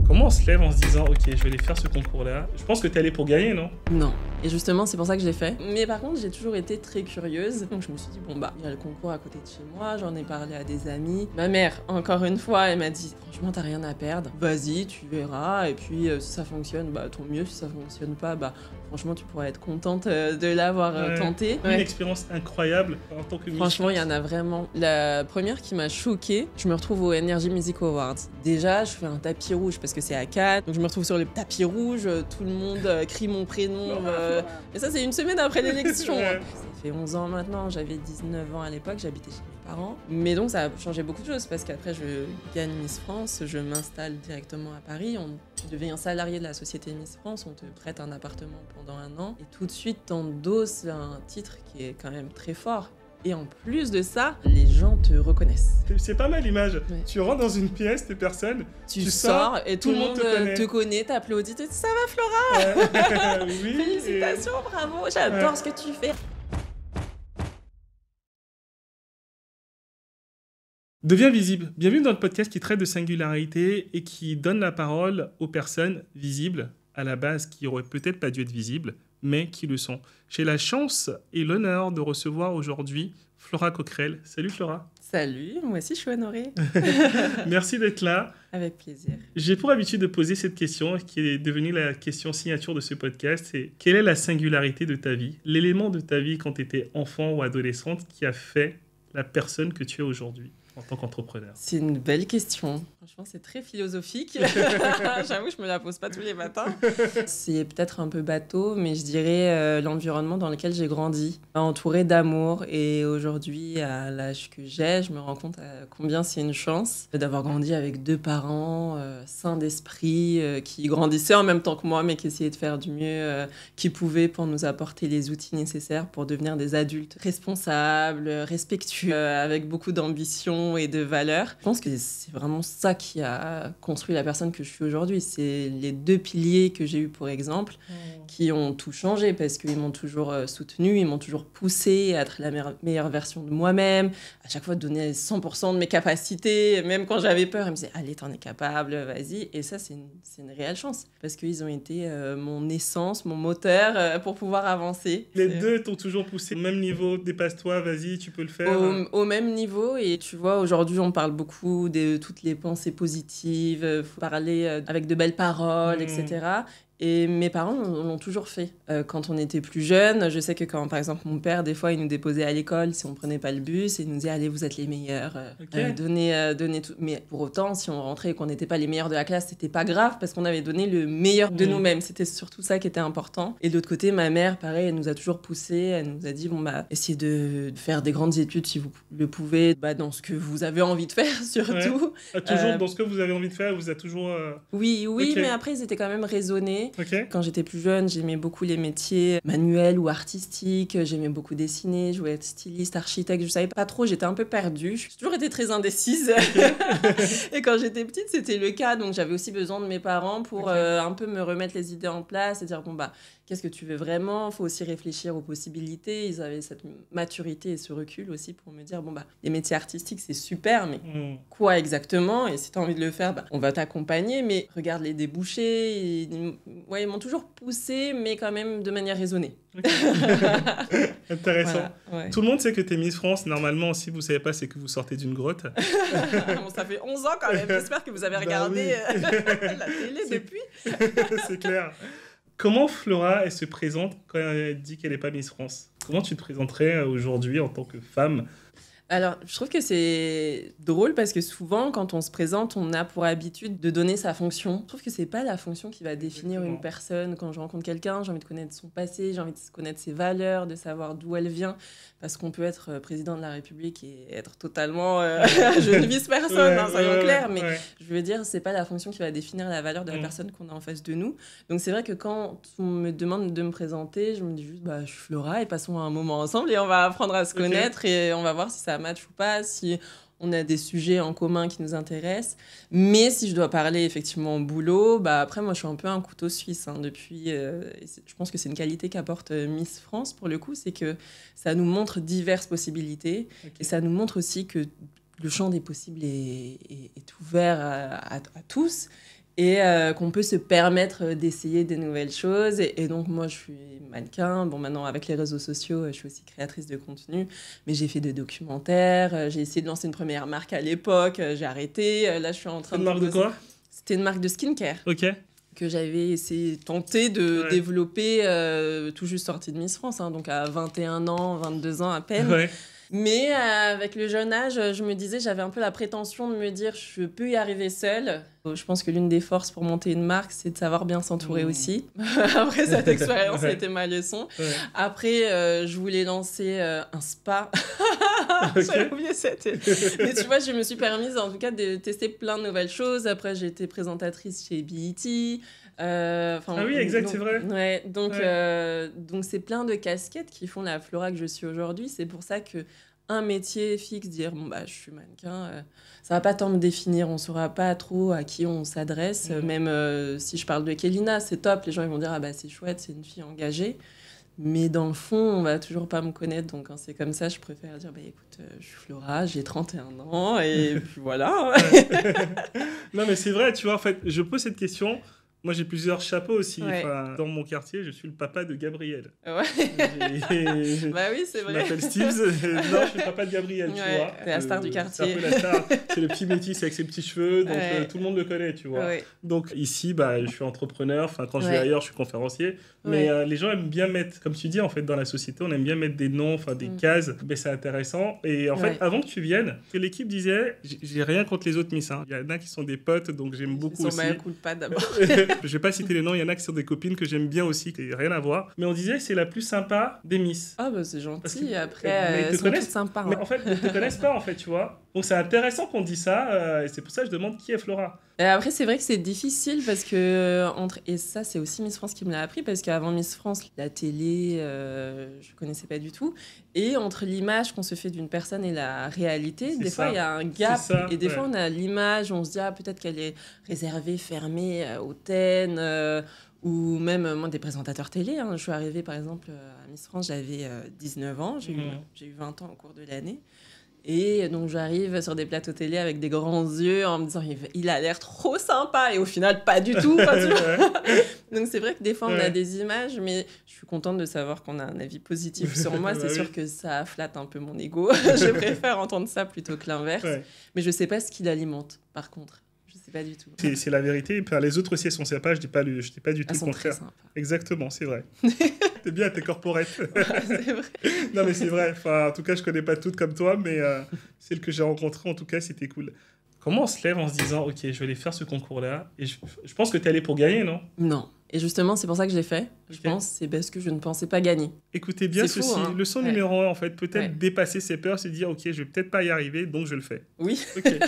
Comment on se lève en se disant « Ok, je vais aller faire ce concours-là ». Je pense que t'es allée pour gagner, non? Non. Et justement, c'est pour ça que je l'ai fait. Mais par contre, j'ai toujours été très curieuse. Donc je me suis dit, bon bah, il y a le concours à côté de chez moi, j'en ai parlé à des amis. Ma mère, encore une fois, elle m'a dit, franchement, t'as rien à perdre. Vas-y, tu verras. Et puis, si ça fonctionne, bah tant mieux. Si ça fonctionne pas, bah franchement, tu pourras être contente de l'avoir tenté. Une expérience incroyable en tant que Miss Franchement, il y France. en a vraiment. La première qui m'a choquée, je me retrouve au Energy Music Awards. Déjà, je fais un tapis rouge parce que c'est à Cannes. Donc je me retrouve sur le tapis rouge, tout le monde crie mon prénom. Et ça, c'est une semaine après l'élection. Ouais. Ça fait 11 ans maintenant, j'avais 19 ans à l'époque, j'habitais chez mes parents. Mais donc ça a changé beaucoup de choses parce qu'après, je gagne Miss France, je m'installe directement à Paris. Tu deviens salarié de la société Miss France, on te prête un appartement pendant 1 an. Et tout de suite, t'endosses un titre qui est quand même très fort. Et en plus de ça, les gens te reconnaissent. C'est pas mal l'image. Ouais. Tu rentres dans une pièce, t'es personne. Tu sors et tout le monde te connaît, t'applaudit, ça va Flora? Oui. Félicitations, bravo, j'adore ce que tu fais. Deviens visible. Bienvenue dans le podcast qui traite de singularité et qui donne la parole aux personnes visibles, à la base, qui auraient peut-être pas dû être visibles, mais qui le sont. J'ai la chance et l'honneur de recevoir aujourd'hui Flora Coquerel. Salut Flora. Salut, moi aussi je suis honorée. Merci d'être là. Avec plaisir. J'ai pour habitude de poser cette question, qui est devenue la question signature de ce podcast, c'est quelle est la singularité de ta vie, l'élément de ta vie quand tu étais enfant ou adolescente qui a fait la personne que tu es aujourd'hui en tant qu'entrepreneur? C'est une belle question. Franchement, c'est très philosophique. J'avoue, je me la pose pas tous les matins. C'est peut-être un peu bateau, mais je dirais l'environnement dans lequel j'ai grandi, entourée d'amour. Et aujourd'hui, à l'âge que j'ai, je me rends compte à combien c'est une chance d'avoir grandi avec 2 parents sains d'esprit, qui grandissaient en même temps que moi, mais qui essayaient de faire du mieux qu'ils pouvaient pour nous apporter les outils nécessaires pour devenir des adultes responsables, respectueux, avec beaucoup d'ambition et de valeurs. Je pense que c'est vraiment ça qui a construit la personne que je suis aujourd'hui. C'est les 2 piliers que j'ai eus, pour exemple, qui ont tout changé parce qu'ils m'ont toujours soutenue, ils m'ont toujours poussée à être la meilleure version de moi-même, à chaque fois donner 100% de mes capacités, même quand j'avais peur, ils me disaient « Allez, t'en es capable, vas-y ». Et ça, c'est une réelle chance parce qu'ils ont été mon essence, mon moteur pour pouvoir avancer. Les 2 t'ont toujours poussé au même niveau, dépasse-toi, vas-y, tu peux le faire. Au même niveau, et tu vois, aujourd'hui, on parle beaucoup de toutes les pensées positives, faut parler avec de belles paroles, etc. Et mes parents l'ont toujours fait. Quand on était plus jeunes, je sais que quand, par exemple, mon père, des fois, il nous déposait à l'école si on prenait pas le bus, et il nous disait « Allez, vous êtes les meilleurs, donnez tout ». Mais pour autant, si on rentrait et qu'on n'était pas les meilleurs de la classe, c'était pas grave, parce qu'on avait donné le meilleur de nous-mêmes. C'était surtout ça qui était important. Et de l'autre côté, ma mère, pareil, elle nous a toujours poussé, elle nous a dit « Bon, bah, essayez de faire des grandes études si vous le pouvez, bah, dans ce que vous avez envie de faire, surtout. » Toujours dans ce que vous avez envie de faire, vous a toujours... Oui, Okay. Mais après, ils étaient quand même raisonnés. Okay. Quand j'étais plus jeune, j'aimais beaucoup les métiers manuels ou artistiques. J'aimais beaucoup dessiner, je voulais être styliste, architecte. Je savais pas trop, j'étais un peu perdue. J'ai toujours été très indécise. Et quand j'étais petite, c'était le cas. Donc j'avais aussi besoin de mes parents pour un peu me remettre les idées en place et dire bon bah qu'est-ce que tu veux vraiment? Faut aussi réfléchir aux possibilités. Ils avaient cette maturité et ce recul aussi pour me dire bon bah les métiers artistiques c'est super, mais quoi exactement? Et si t'as envie de le faire, bah, on va t'accompagner, mais regarde les débouchés. Ils m'ont toujours poussée, mais quand même de manière raisonnée. Intéressant. Voilà, Tout le monde sait que t'es Miss France. Normalement, si vous savez pas, c'est que vous sortez d'une grotte. Bon, ça fait 11 ans quand même. J'espère que vous avez regardé la télé depuis. C'est clair. Comment Flora, elle se présente quand elle dit qu'elle n'est pas Miss France? Comment tu te présenterais aujourd'hui en tant que femme? Alors, je trouve que c'est drôle parce que souvent, quand on se présente, on a pour habitude de donner sa fonction. Je trouve que c'est pas la fonction qui va définir une personne. Quand je rencontre quelqu'un, j'ai envie de connaître son passé, j'ai envie de connaître ses valeurs, de savoir d'où elle vient. Parce qu'on peut être président de la République et être totalement... je ne vise personne, soyons clairs. Mais je veux dire, c'est pas la fonction qui va définir la valeur de la personne qu'on a en face de nous. Donc c'est vrai que quand on me demande de me présenter, je me dis juste, bah, je suis Flora et passons un moment ensemble et on va apprendre à se connaître et on va voir si ça match ou pas, si on a des sujets en commun qui nous intéressent. Mais si je dois parler effectivement au boulot, bah après moi je suis un peu un couteau suisse depuis. Je pense que c'est une qualité qu'apporte Miss France pour le coup, c'est que ça nous montre diverses possibilités et ça nous montre aussi que le champ des possibles est ouvert à tous. et qu'on peut se permettre d'essayer des nouvelles choses. Et donc, moi, je suis mannequin. Bon, maintenant, avec les réseaux sociaux, je suis aussi créatrice de contenu, mais j'ai fait des documentaires. J'ai essayé de lancer une première marque à l'époque. J'ai arrêté. Là, je suis en train Une marque de quoi? C'était une marque de skincare. Ok. Que j'avais essayé tenté de développer tout juste sortie de Miss France, hein, donc à 21 ans, 22 ans à peine. Ouais. Mais avec le jeune âge, je me disais, j'avais un peu la prétention de me dire, je peux y arriver seule. Je pense que l'une des forces pour monter une marque, c'est de savoir bien s'entourer aussi. Après, cette expérience a été ma leçon. Ouais. Après, je voulais lancer un spa. J'avais oublié cette... Mais tu vois, je me suis permise, en tout cas, de tester plein de nouvelles choses. Après, j'ai été présentatrice chez BET. Ah oui, exact, c'est vrai. Ouais, donc c'est plein de casquettes qui font la Flora que je suis aujourd'hui. C'est pour ça que un métier fixe, dire bon bah je suis mannequin, ça va pas tant me définir, on saura pas trop à qui on s'adresse. Même si je parle de Kélina, c'est top, les gens ils vont dire ah bah c'est chouette, c'est une fille engagée. Mais dans le fond, on va toujours pas me connaître, donc quand c'est comme ça, je préfère dire bah écoute, je suis Flora, j'ai 31 ans et puis voilà. Non mais c'est vrai, tu vois, en fait, je pose cette question. Moi, j'ai plusieurs chapeaux aussi. Ouais. Enfin, dans mon quartier, je suis le papa de Gabriel. Ouais. Bah oui, c'est vrai. Je m'appelle Steves. Non, je suis le papa de Gabriel, tu vois. C'est la star du quartier. C'est un peu la star. C'est le petit métis avec ses petits cheveux, donc tout le monde le connaît, tu vois. Donc ici, bah, je suis entrepreneur. Enfin, quand je vais ailleurs, je suis conférencier. Mais les gens aiment bien mettre, comme tu dis, en fait, dans la société, on aime bien mettre des noms, enfin des cases. Mais c'est intéressant. Et en fait, avant que tu viennes, que l'équipe disait, j'ai rien contre les autres Miss. Hein. Il y en a qui sont des potes, donc j'aime beaucoup aussi. Ils sont pas d'abord. Je vais pas citer les noms, il y en a qui sont des copines que j'aime bien aussi, qui n'ont rien à voir. Mais on disait c'est la plus sympa des Miss. Ah bah c'est gentil, après elles sont toutes sympas. Mais en fait, ils te connaissent pas en fait, tu vois. Donc c'est intéressant qu'on dise ça, et c'est pour ça que je demande qui est Flora. Après c'est vrai que c'est difficile parce que, et ça c'est aussi Miss France qui me l'a appris, parce qu'avant Miss France, la télé, je connaissais pas du tout. Et entre l'image qu'on se fait d'une personne et la réalité, des fois il y a un gap. Et des fois on a l'image, on se dit ah peut-être qu'elle est réservée, fermée, hautaine, ou même moi des présentateurs télé. Hein. Je suis arrivée par exemple à Miss France, j'avais 19 ans, j'ai eu 20 ans au cours de l'année. Et donc j'arrive sur des plateaux télé avec des grands yeux en me disant il a l'air trop sympa, et au final pas du tout. Donc c'est vrai que des fois on a des images, mais je suis contente de savoir qu'on a un avis positif sur moi. C'est sûr que ça flatte un peu mon ego. Je préfère entendre ça plutôt que l'inverse. Mais je sais pas ce qui l'alimente par contre. Je sais pas du tout. C'est la vérité. Les autres aussi elles sont sympas, je dis pas du tout le contraire. Exactement, c'est vrai. T'es bien, t'es corporate. C'est vrai. Non mais c'est vrai, enfin, en tout cas je connais pas toutes comme toi, mais celle que j'ai rencontrée en tout cas c'était cool. Comment on se lève en se disant ok je vais aller faire ce concours là, et je pense que t'es allé pour gagner, non? Non. Et justement, c'est pour ça que je l'ai fait. Je pense c'est parce que je ne pensais pas gagner. Écoutez bien ceci, fou, hein. Leçon numéro 1, en fait, peut-être dépasser ses peurs, se dire, ok, je vais peut-être pas y arriver, donc je le fais. Oui. Okay.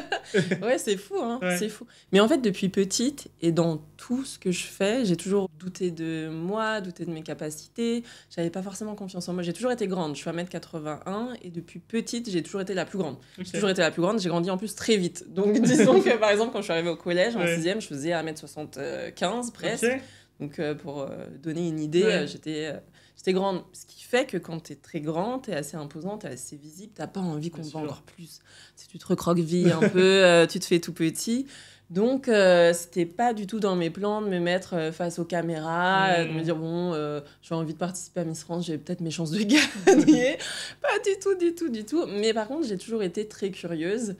Ouais, c'est fou, hein. C'est fou. Mais en fait, depuis petite, et dans tout ce que je fais, j'ai toujours douté de moi, douté de mes capacités. J'avais pas forcément confiance en moi. J'ai toujours été grande. Je suis 1m81, et depuis petite, j'ai toujours été la plus grande. J'ai toujours été la plus grande. J'ai grandi en plus très vite. Donc, disons que, par exemple, quand je suis arrivée au collège, en 6e, je faisais 1m75 presque. Okay. Donc, pour donner une idée, j'étais grande. Ce qui fait que quand tu es très grande, tu es assez imposante, tu es assez visible, tu n'as pas envie qu'on te voit encore plus. Si tu te recroquevilles un peu, tu te fais tout petit. Donc, c'était pas du tout dans mes plans de me mettre face aux caméras, de me dire, bon, j'ai envie de participer à Miss France, j'ai peut-être mes chances de gagner. Pas du tout. Mais par contre, j'ai toujours été très curieuse.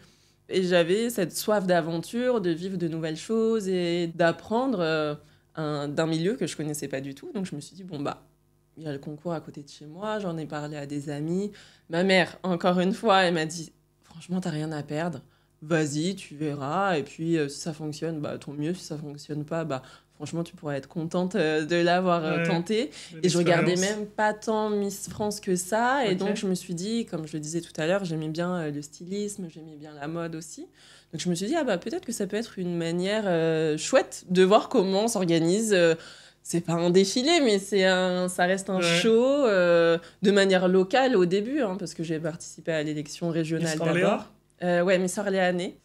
Et j'avais cette soif d'aventure, de vivre de nouvelles choses et d'apprendre... d'un milieu que je connaissais pas du tout. Donc je me suis dit, bon bah, il y a le concours à côté de chez moi, j'en ai parlé à des amis. Ma mère, encore une fois, elle m'a dit, franchement, t'as rien à perdre, vas-y, tu verras, et puis si ça fonctionne, bah tant mieux, si ça fonctionne pas, bah franchement, tu pourrais être contente de l'avoir tenté. Et je regardais même pas tant Miss France que ça, et donc je me suis dit, comme je le disais tout à l'heure, j'aimais bien le stylisme, j'aimais bien la mode aussi. Donc je me suis dit, ah bah peut-être que ça peut être une manière chouette de voir comment on s'organise. C'est pas un défilé, mais ça reste un show de manière locale au début, hein, parce que j'ai participé à l'élection régionale d'abord. Ouais, Miss Orléanais.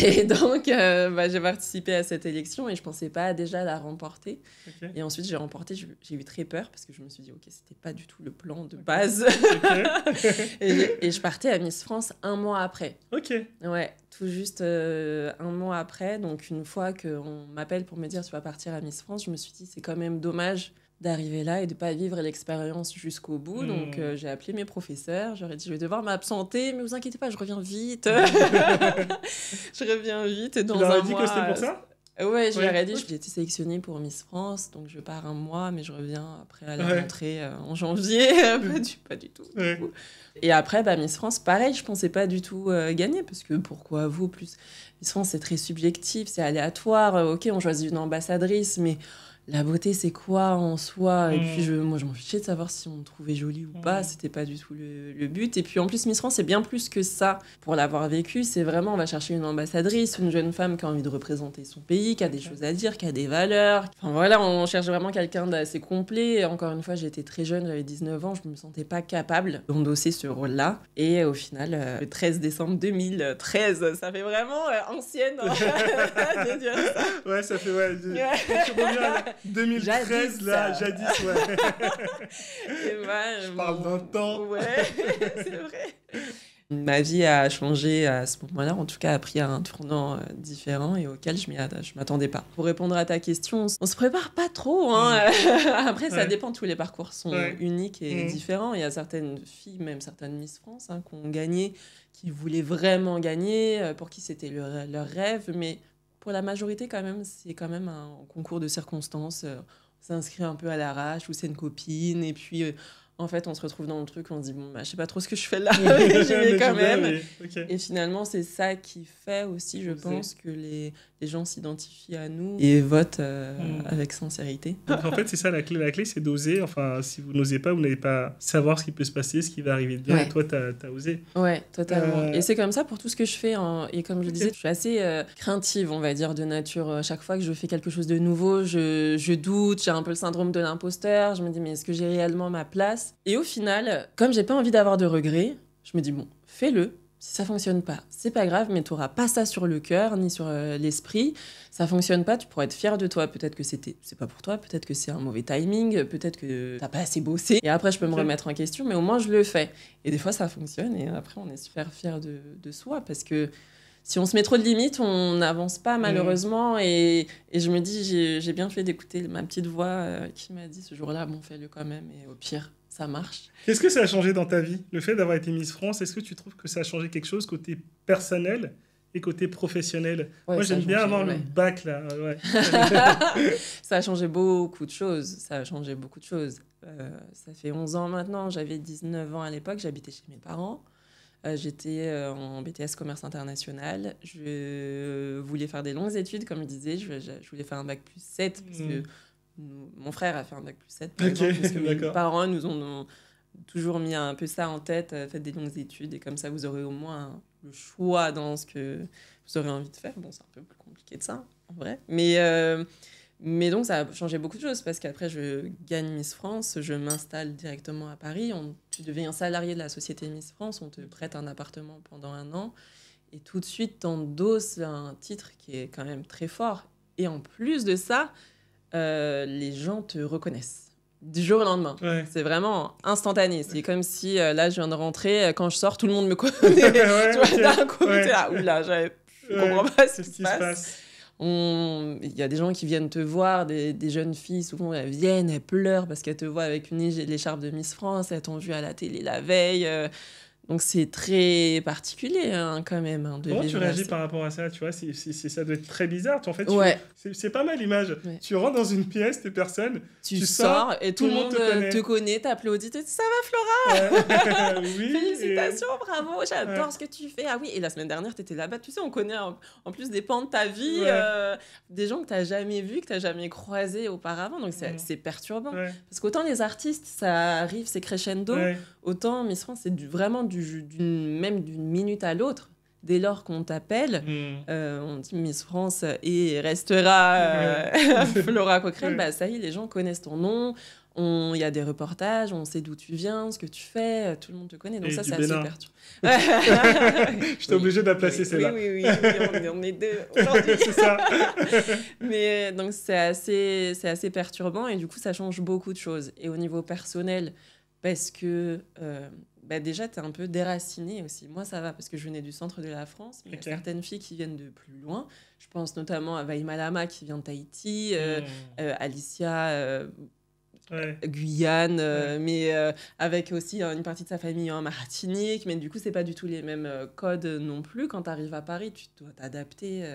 Et donc, j'ai participé à cette élection et je pensais pas déjà la remporter. Ok. Et ensuite, j'ai remporté. J'ai eu très peur parce que je me suis dit, OK, c'était pas du tout le plan de base. Ok. Et je partais à Miss France 1 mois après. Ok. Ouais, tout juste 1 mois après. Donc, une fois qu'on m'appelle pour me dire, tu vas partir à Miss France, je me suis dit, c'est quand même dommage d'arriver là et de pas vivre l'expérience jusqu'au bout. Donc, j'ai appelé mes professeurs. J'aurais dit, je vais devoir m'absenter, mais vous inquiétez pas, je reviens vite. Je reviens vite dans Tu leur un as dit mois. que c'était pour ça? Ouais, je Ouais. leur ai dit, j'ai été sélectionnée pour Miss France, donc je pars 1 mois, mais je reviens après à la Ouais. rentrée en janvier. Pas du tout. Du Ouais. coup. Et après, Miss France, pareil, je pensais pas du tout gagner, parce que pourquoi vous, plus Miss France, c'est très subjectif, c'est aléatoire. Ok, on choisit une ambassadrice, mais la beauté, c'est quoi en soi? Et puis, moi, je m'en fichais de savoir si on me trouvait jolie ou pas. C'était pas du tout le but. Et puis, en plus, Miss France, c'est bien plus que ça. Pour l'avoir vécu, c'est vraiment, on va chercher une ambassadrice, une jeune femme qui a envie de représenter son pays, qui a des choses à dire, qui a des valeurs. Enfin, voilà, on cherche vraiment quelqu'un d'assez complet. Et encore une fois, j'étais très jeune, j'avais 19 ans, je me sentais pas capable d'endosser ce rôle-là. Et au final, le 13 décembre 2013, ça fait vraiment ancienne de dire ça. Ouais, ça fait... Ouais, je reviens à 2013, Jadis, là, ça. jadis, ouais. Et Je parle d'un temps. Ouais, c'est vrai. Ma vie a changé à ce moment-là, en tout cas a pris un tournant différent et auquel je m'attendais pas. Pour répondre à ta question, on se prépare pas trop. Hein. Après, ça dépend, tous les parcours sont uniques et différents. Il y a certaines filles, même certaines Miss France, qui ont gagné, qui voulaient vraiment gagner, pour qui c'était leur rêve, mais pour la majorité, quand même, c'est quand même un concours de circonstances. On s'inscrit un peu à l'arrache, ou c'est une copine, et puis en fait, on se retrouve dans le truc, on se dit, bon, je sais pas trop ce que je fais là, mais j'y vais quand même. Okay. Et finalement, c'est ça qui fait aussi, je pense, que les gens s'identifient à nous et votent avec sincérité. Donc, en fait, c'est ça la clé. La clé, c'est d'oser. Enfin, si vous n'osez pas, vous n'allez pas savoir ce qui peut se passer, ce qui va arriver de bien. Et toi, t'as osé. Ouais, totalement. Et c'est comme ça pour tout ce que je fais. Et comme je disais, je suis assez craintive, on va dire, de nature. Chaque fois que je fais quelque chose de nouveau, je doute. J'ai un peu le syndrome de l'imposteur. Je me dis, mais est-ce que j'ai réellement ma place? Et au final, comme j'ai pas envie d'avoir de regrets, je me dis, bon, fais-le. Si ça fonctionne pas, c'est pas grave, mais tu n'auras pas ça sur le cœur ni sur l'esprit. Ça fonctionne pas, tu pourras être fier de toi. Peut-être que c'est pas pour toi, peut-être que c'est un mauvais timing, peut-être que t'as pas assez bossé. Et après, je peux me remettre en question, mais au moins je le fais. Et des fois, ça fonctionne. Et après, on est super fier de soi parce que si on se met trop de limites, on n'avance pas malheureusement. Et je me dis, j'ai bien fait d'écouter ma petite voix qui m'a dit ce jour-là, bon, fais-le quand même. Et au pire, ça marche. Qu'est-ce que ça a changé dans ta vie, le fait d'avoir été Miss France? Est-ce que tu trouves que ça a changé quelque chose côté personnel et côté professionnel? Moi, j'aime bien avoir le bac, là. Ouais. Ça a changé beaucoup de choses. Ça fait 11 ans maintenant. J'avais 19 ans à l'époque. J'habitais chez mes parents. J'étais en BTS Commerce International. Je voulais faire des longues études, comme je disais. Je voulais faire un bac plus 7, parce que mon frère a fait un bac plus 7, par exemple, parce que mes parents nous ont toujours mis un peu ça en tête. Faites des longues études, et comme ça, vous aurez au moins le choix dans ce que vous aurez envie de faire. Bon, c'est un peu plus compliqué de ça, en vrai. Mais donc, ça a changé beaucoup de choses, parce qu'après, je gagne Miss France, je m'installe directement à Paris. Tu deviens salarié de la société Miss France, on te prête un appartement pendant 1 an, et tout de suite, t'endosses un titre qui est quand même très fort. Et en plus de ça, les gens te reconnaissent du jour au lendemain. Ouais. C'est vraiment instantané. C'est comme si, là, je viens de rentrer, quand je sors, tout le monde me connaît. D'un coup, t'es là, oula, je comprends pas ce qui se passe. Il y a des gens qui viennent te voir, des jeunes filles, souvent elles viennent, elles pleurent parce qu'elles te voient avec l'écharpe de Miss France, elles t'ont vu à la télé la veille. Donc c'est très particulier quand même. Comment tu réagis par rapport à ça? Tu vois, ça doit être très bizarre. En fait, c'est pas mal l'image. Ouais. Tu rentres dans une pièce, t'es personne, tu sors et tout le monde te connaît, t'applaudit, tu dis ça va Flora? Oui, félicitations, bravo, j'adore ce que tu fais. Ah oui, et la semaine dernière t'étais là-bas, tu sais, on connaît en plus des pans de ta vie, des gens que t'as jamais vus, que t'as jamais croisés auparavant, donc c'est perturbant. Ouais. Parce qu'autant les artistes, ça arrive, c'est crescendo, autant Miss France, c'est vraiment même d'une minute à l'autre. Dès lors qu'on t'appelle, on dit Miss France et restera Flora Cochrane, ça y est, les gens connaissent ton nom. Il y a des reportages, on sait d'où tu viens, ce que tu fais, tout le monde te connaît. Donc Et ça, du c'est Bénin. assez perturbant. J'étais obligé de la placer, celle-là. Oui, on est deux aujourd'hui. C'est ça. Mais donc c'est assez perturbant et du coup, ça change beaucoup de choses. Et au niveau personnel, parce que déjà, tu es un peu déraciné aussi. Moi, ça va parce que je venais du centre de la France, mais il y a certaines filles qui viennent de plus loin. Je pense notamment à Vaïma Lama qui vient de Tahiti, Alicia... Guyane, mais avec aussi une partie de sa famille en Martinique. Mais du coup, c'est pas du tout les mêmes codes non plus. Quand tu arrives à Paris, tu dois t'adapter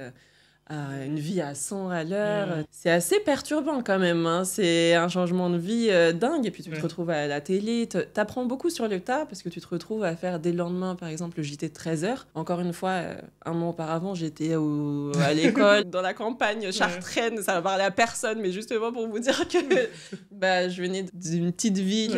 à une vie à 100 à l'heure. C'est assez perturbant quand même. Hein. C'est un changement de vie dingue. Et puis tu te retrouves à la télé. T'apprends beaucoup sur le tas parce que tu te retrouves à faire dès le lendemain, par exemple, le JT de 13h. Encore une fois, un mois auparavant, j'étais à l'école, dans la campagne chartraine. Ça va parler à personne, mais justement pour vous dire que je venais d'une petite ville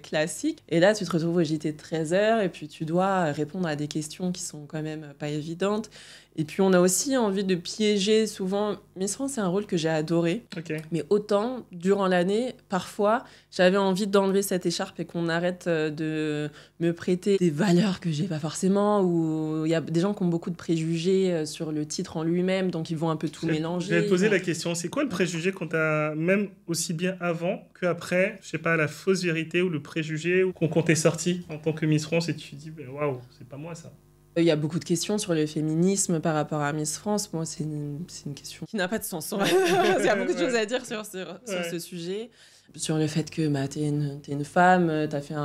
classique. Et là, tu te retrouves au JT de 13h et puis tu dois répondre à des questions qui sont quand même pas évidentes. Et puis, on a aussi envie de piéger souvent. Miss France, c'est un rôle que j'ai adoré. Mais autant, durant l'année, parfois, j'avais envie d'enlever cette écharpe et qu'on arrête de me prêter des valeurs que j'ai pas forcément. Ou il y a des gens qui ont beaucoup de préjugés sur le titre en lui-même, donc ils vont un peu tout mélanger. J'allais te poser la question. C'est quoi le préjugé qu'on t'a, même aussi bien avant qu'après, je sais pas, la fausse vérité ou le préjugé qu'on t'est sorti en tant que Miss France et tu te dis, waouh, c'est pas moi ça. Il y a beaucoup de questions sur le féminisme par rapport à Miss France. Moi, c'est une question qui n'a pas de sens. Il y a beaucoup de choses à dire sur ce sujet. Sur le fait que t'es une femme, t'as fait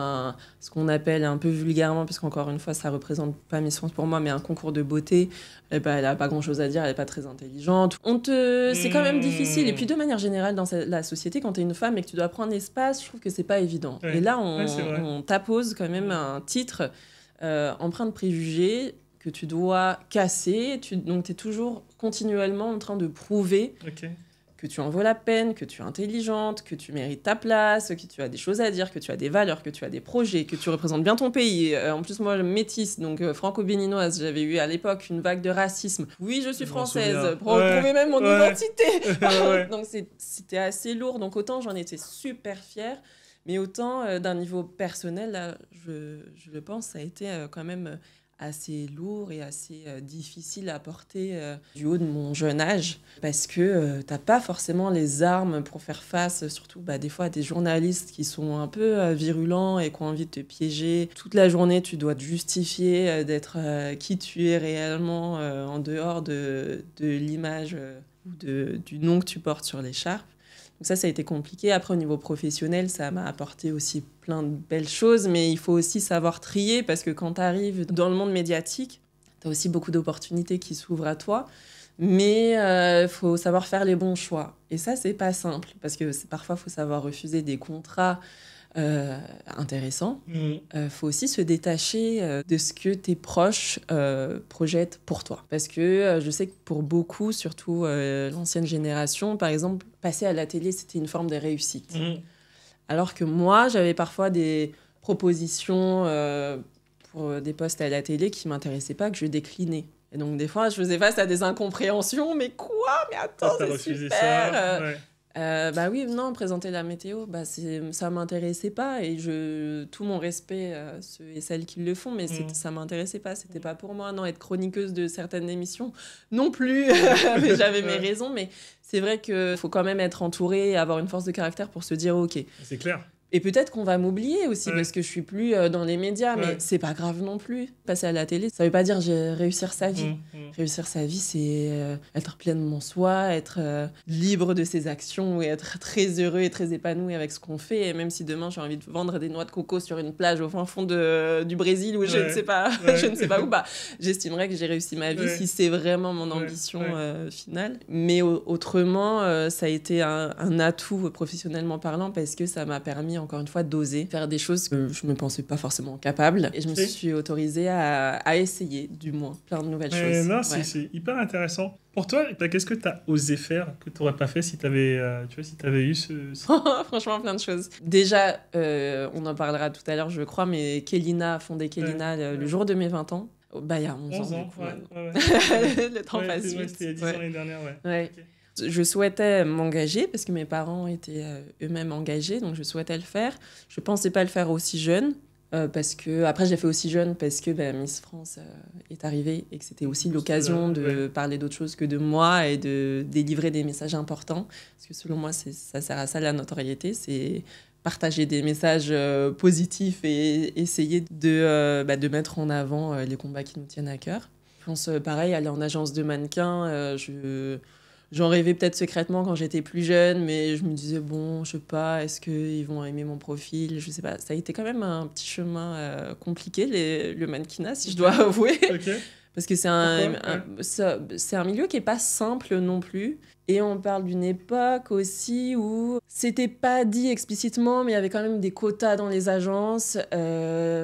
ce qu'on appelle un peu vulgairement, parce qu'encore une fois, ça représente pas Miss France pour moi, mais un concours de beauté. Elle a pas grand-chose à dire, elle est pas très intelligente. C'est quand même difficile. Et puis, de manière générale, dans la société, quand t'es une femme et que tu dois prendre espace, je trouve que c'est pas évident. Et là, on t'appose quand même un titre... empreint de préjugés que tu dois casser. Donc, tu es toujours continuellement en train de prouver que tu en vaux la peine, que tu es intelligente, que tu mérites ta place, que tu as des choses à dire, que tu as des valeurs, que tu as des projets, que tu représentes bien ton pays. En plus, moi, métisse, donc franco-béninoise, j'avais eu à l'époque une vague de racisme. Oui, je suis française, pour prouver même mon identité. Donc, c'était assez lourd. Donc, autant j'en étais super fière, mais autant, d'un niveau personnel, là, je le pense, ça a été quand même assez lourd et assez difficile à porter du haut de mon jeune âge, parce que t'as pas forcément les armes pour faire face, surtout des fois à des journalistes qui sont un peu virulents et qui ont envie de te piéger. Toute la journée, tu dois te justifier d'être qui tu es réellement en dehors de l'image ou du nom que tu portes sur l'écharpe. Donc ça a été compliqué. Après, au niveau professionnel, ça m'a apporté aussi plein de belles choses, mais il faut aussi savoir trier, parce que quand tu arrives dans le monde médiatique, tu as aussi beaucoup d'opportunités qui s'ouvrent à toi, mais il faut savoir faire les bons choix. Et ça, c'est pas simple, parce que parfois, il faut savoir refuser des contrats intéressant. Faut aussi se détacher de ce que tes proches projettent pour toi. Parce que je sais que pour beaucoup, surtout l'ancienne génération, par exemple, passer à la télé, c'était une forme de réussite. Alors que moi, j'avais parfois des propositions pour des postes à la télé qui ne m'intéressaient pas, que je déclinais. Et donc, des fois, je faisais face à des incompréhensions. Mais quoi ? Mais attends, c'est super oui, non, présenter la météo, ça m'intéressait pas, et tout mon respect ceux et celles qui le font, mais ça m'intéressait pas, c'était pas pour moi. Non, être chroniqueuse de certaines émissions, non plus, mais j'avais mes raisons, mais c'est vrai qu'il faut quand même être entouré et avoir une force de caractère pour se dire ok. C'est clair. Et peut-être qu'on va m'oublier aussi parce que je suis plus dans les médias, mais c'est pas grave non plus. Passer à la télé, ça veut pas dire réussir sa vie. Réussir sa vie, c'est être pleinement soi, être libre de ses actions et être très heureux et très épanoui avec ce qu'on fait. Et même si demain j'ai envie de vendre des noix de coco sur une plage au fin fond du Brésil ou je ne sais pas, je ne sais pas où, j'estimerais que j'ai réussi ma vie si c'est vraiment mon ambition finale. Mais autrement, ça a été un atout professionnellement parlant, parce que ça m'a permis encore une fois d'oser faire des choses que je ne me pensais pas forcément capable, et je me suis autorisée à essayer, du moins, plein de nouvelles choses. Non, c'est hyper intéressant. Pour toi, qu'est-ce que tu as osé faire que tu n'aurais pas fait si tu avais eu ce... Franchement, plein de choses. Déjà, on en parlera tout à l'heure, je crois, mais Kélina a fondé Kélina le jour de mes 20 ans. Il y a 11 ans, du coup. Le temps passe vite. C'était il y a 10 ans l'année dernière, Okay. Je souhaitais m'engager parce que mes parents étaient eux-mêmes engagés, donc je souhaitais le faire. Je pensais pas le faire aussi jeune. Parce que après j'ai fait aussi jeune parce que Miss France est arrivée et que c'était aussi l'occasion de parler d'autre chose que de moi et de délivrer des messages importants, parce que selon moi ça sert à ça la notoriété, c'est partager des messages positifs et essayer de mettre en avant les combats qui nous tiennent à cœur. Je pense pareil, aller en agence de mannequin, j'en rêvais peut-être secrètement quand j'étais plus jeune, mais je me disais, bon, je sais pas, est-ce qu'ils vont aimer mon profil? Je sais pas. Ça a été quand même un petit chemin compliqué, le mannequinat, si je dois avouer. Ok. Parce que c'est un milieu qui est pas simple non plus. Et on parle d'une époque aussi où c'était pas dit explicitement, mais il y avait quand même des quotas dans les agences.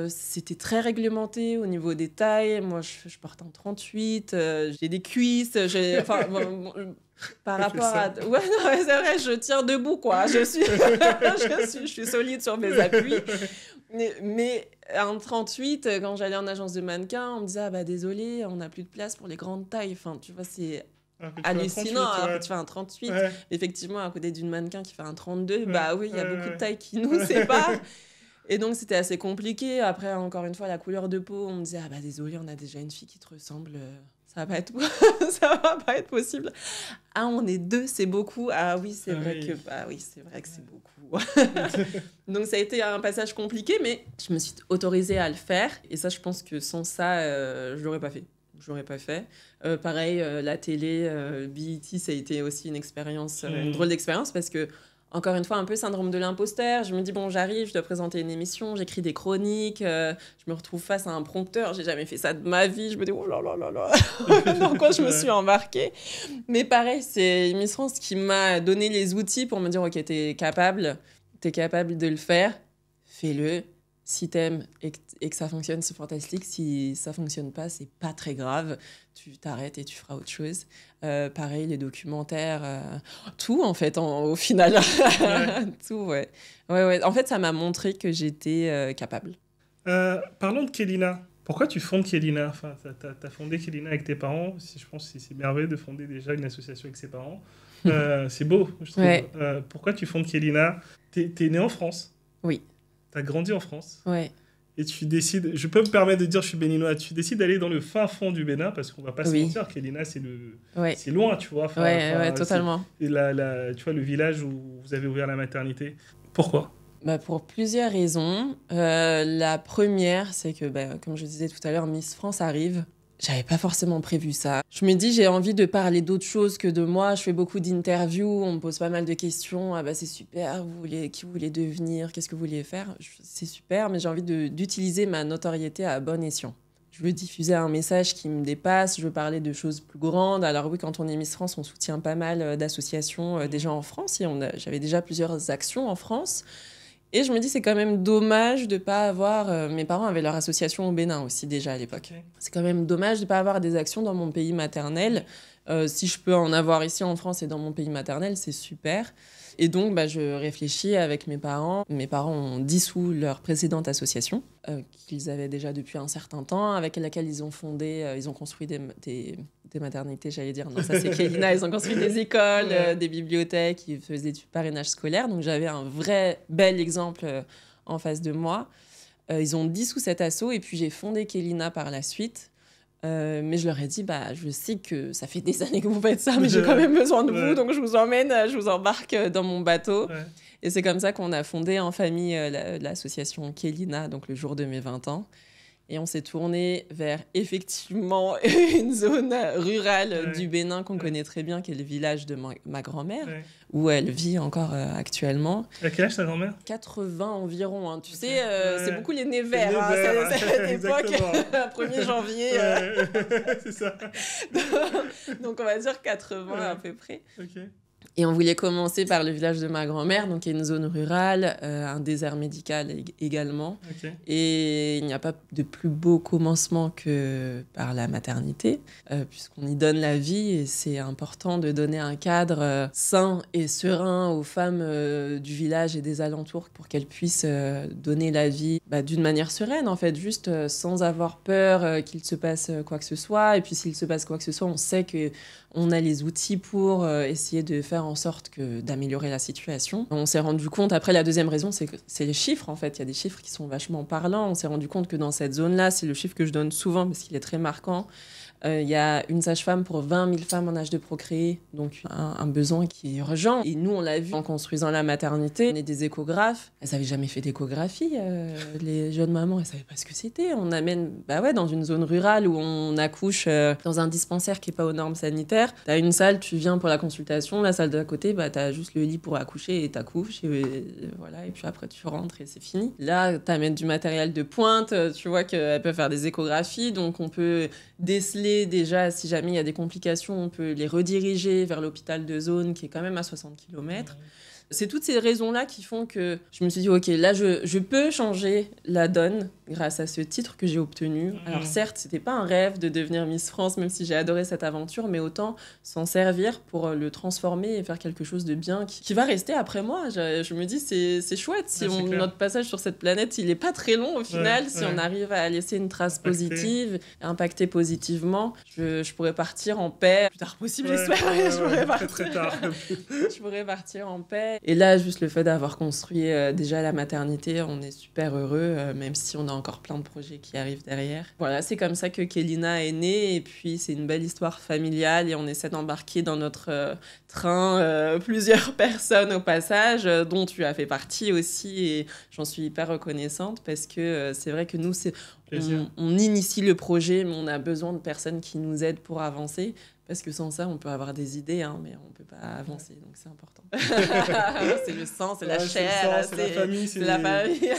C'était très réglementé au niveau des tailles. Moi, je porte un 38, j'ai des cuisses, par rapport à... Ouais, non, c'est vrai, je tiens debout, quoi. Je suis solide sur mes appuis. Mais en 38, quand j'allais en agence de mannequin, on me disait, ah bah désolé, on n'a plus de place pour les grandes tailles. Enfin, tu vois, c'est hallucinant. Alors que tu fais un 38, effectivement, à côté d'une mannequin qui fait un 32, bah oui, il y a beaucoup de tailles qui nous séparent. Et donc, c'était assez compliqué. Après, encore une fois, la couleur de peau, on me disait, ah bah désolé, on a déjà une fille qui te ressemble... ça va pas être possible. Ah, on est 2, c'est beaucoup. Ah oui, c'est vrai que c'est beaucoup. Donc ça a été un passage compliqué, mais je me suis autorisée à le faire. Et ça, je pense que sans ça, je l'aurais pas fait. Pareil, la télé, BET, ça a été aussi une expérience, une drôle d'expérience, parce que encore une fois, un peu syndrome de l'imposteur. Je me dis, bon, j'arrive, je dois présenter une émission, j'écris des chroniques, je me retrouve face à un prompteur, j'ai jamais fait ça de ma vie. Je me dis, oh là là là là, dans quoi je me suis embarquée. Mais pareil, c'est Miss France qui m'a donné les outils pour me dire, ok, t'es capable de le faire, fais-le. Si t'aimes et que ça fonctionne, c'est fantastique. Si ça fonctionne pas, c'est pas très grave. Tu t'arrêtes et tu feras autre chose. Pareil, les documentaires, tout en fait, au final. Tout, ouais. En fait, ça m'a montré que j'étais capable. Parlons de Kélina. Pourquoi tu fondes Kélina? Enfin, t'as fondé Kélina avec tes parents. Je pense que c'est merveilleux de fonder déjà une association avec ses parents. C'est beau, je trouve. Ouais. Pourquoi tu fondes Kélina? T'es née en France? Oui. T'as grandi en France. Ouais. Et tu décides, je peux me permettre de dire je suis béninois, tu décides d'aller dans le fin fond du Bénin, parce qu'on va pas se mentir, Kélina, c'est loin, tu vois. Ouais, totalement. Et tu vois, le village où vous avez ouvert la maternité. Pourquoi? Pour plusieurs raisons. La première, c'est que, comme je disais tout à l'heure, Miss France arrive. J'avais pas forcément prévu ça. Je me dis, j'ai envie de parler d'autre chose que de moi. Je fais beaucoup d'interviews, on me pose pas mal de questions. Ah bah c'est super, qui vous voulez devenir, qu'est-ce que vous vouliez faire? C'est super, mais j'ai envie d'utiliser ma notoriété à bon escient. Je veux diffuser un message qui me dépasse, je veux parler de choses plus grandes. Alors oui, quand on est Miss France, on soutient pas mal d'associations déjà en France. Et j'avais déjà plusieurs actions en France. Et je me dis, c'est quand même dommage de ne pas avoir... mes parents avaient leur association au Bénin aussi déjà à l'époque. Okay. C'est quand même dommage de ne pas avoir des actions dans mon pays maternel. Si je peux en avoir ici en France et dans mon pays maternel, c'est super. Et donc, je réfléchis avec mes parents. Mes parents ont dissous leur précédente association, qu'ils avaient déjà depuis un certain temps, avec laquelle ils ont construit des maternités, j'allais dire. Non, ça c'est Kélina. Ils ont construit des écoles, des bibliothèques, ils faisaient du parrainage scolaire. Donc j'avais un vrai bel exemple en face de moi. Ils ont dissous cet asso et puis j'ai fondé Kélina par la suite. Mais je leur ai dit, je sais que ça fait des années que vous faites ça, mais j'ai quand même besoin de vous, donc je vous emmène, je vous embarque dans mon bateau. Ouais. Et c'est comme ça qu'on a fondé en famille l'association Kélina, donc le jour de mes 20 ans. Et on s'est tourné vers, effectivement, une zone rurale du Bénin qu'on connaît très bien, qui est le village de ma grand-mère, où elle vit encore actuellement. À quel âge ta grand-mère? 80 environ. Hein. Tu sais, c'est beaucoup les nez verts. C'est cette époque, 1er janvier. C'est ça. Donc, on va dire 80 à peu près. Ok. Et on voulait commencer par le village de ma grand-mère, donc il y a une zone rurale, un désert médical également. Okay. Et il n'y a pas de plus beau commencement que par la maternité, puisqu'on y donne la vie et c'est important de donner un cadre sain et serein aux femmes du village et des alentours pour qu'elles puissent donner la vie d'une manière sereine, en fait, juste sans avoir peur qu'il se passe quoi que ce soit. Et puis s'il se passe quoi que ce soit, on sait On a les outils pour essayer de faire en sorte d'améliorer la situation. On s'est rendu compte, après la deuxième raison, c'est que c'est les chiffres en fait. Il y a des chiffres qui sont vachement parlants. On s'est rendu compte que dans cette zone-là, c'est le chiffre que je donne souvent parce qu'il est très marquant. Il y a une sage-femme pour 20 000 femmes en âge de procréer, donc un besoin qui est urgent. Et nous, on l'a vu en construisant la maternité. On est des échographes. Elles n'avaient jamais fait d'échographie, les jeunes mamans, elles ne savaient pas ce que c'était. On amène dans une zone rurale où on accouche dans un dispensaire qui n'est pas aux normes sanitaires. Tu as une salle, tu viens pour la consultation. La salle d'à côté, tu as juste le lit pour accoucher et tu accouches. Et puis après, tu rentres et c'est fini. Là, tu amènes du matériel de pointe. Tu vois qu'elles peuvent faire des échographies, donc on peut déceler déjà, si jamais il y a des complications, on peut les rediriger vers l'hôpital de zone qui est quand même à 60 km. C'est toutes ces raisons-là qui font que je me suis dit, OK, là, je peux changer la donne grâce à ce titre que j'ai obtenu. Alors certes, c'était pas un rêve de devenir Miss France, même si j'ai adoré cette aventure, mais autant s'en servir pour le transformer et faire quelque chose de bien qui va rester après moi. Je me dis, c'est chouette. Si notre passage sur cette planète, il est pas très long au final, si on arrive à laisser une trace positive, impacter positivement, je pourrais partir en paix. Le plus tard possible, j'espère. Je pourrais partir. Très tard. Je pourrais partir en paix. Et là, juste le fait d'avoir construit déjà la maternité, on est super heureux, même si on a encore plein de projets qui arrivent derrière. Voilà, c'est comme ça que Kélina est née, et puis c'est une belle histoire familiale, et on essaie d'embarquer dans notre train plusieurs personnes au passage, dont tu as fait partie aussi, et j'en suis hyper reconnaissante, parce que c'est vrai que nous, on initie le projet, mais on a besoin de personnes qui nous aident pour avancer. Parce que sans ça, on peut avoir des idées, mais on ne peut pas avancer, donc c'est important. C'est le sang, c'est la chair, c'est la famille. C'est la famille.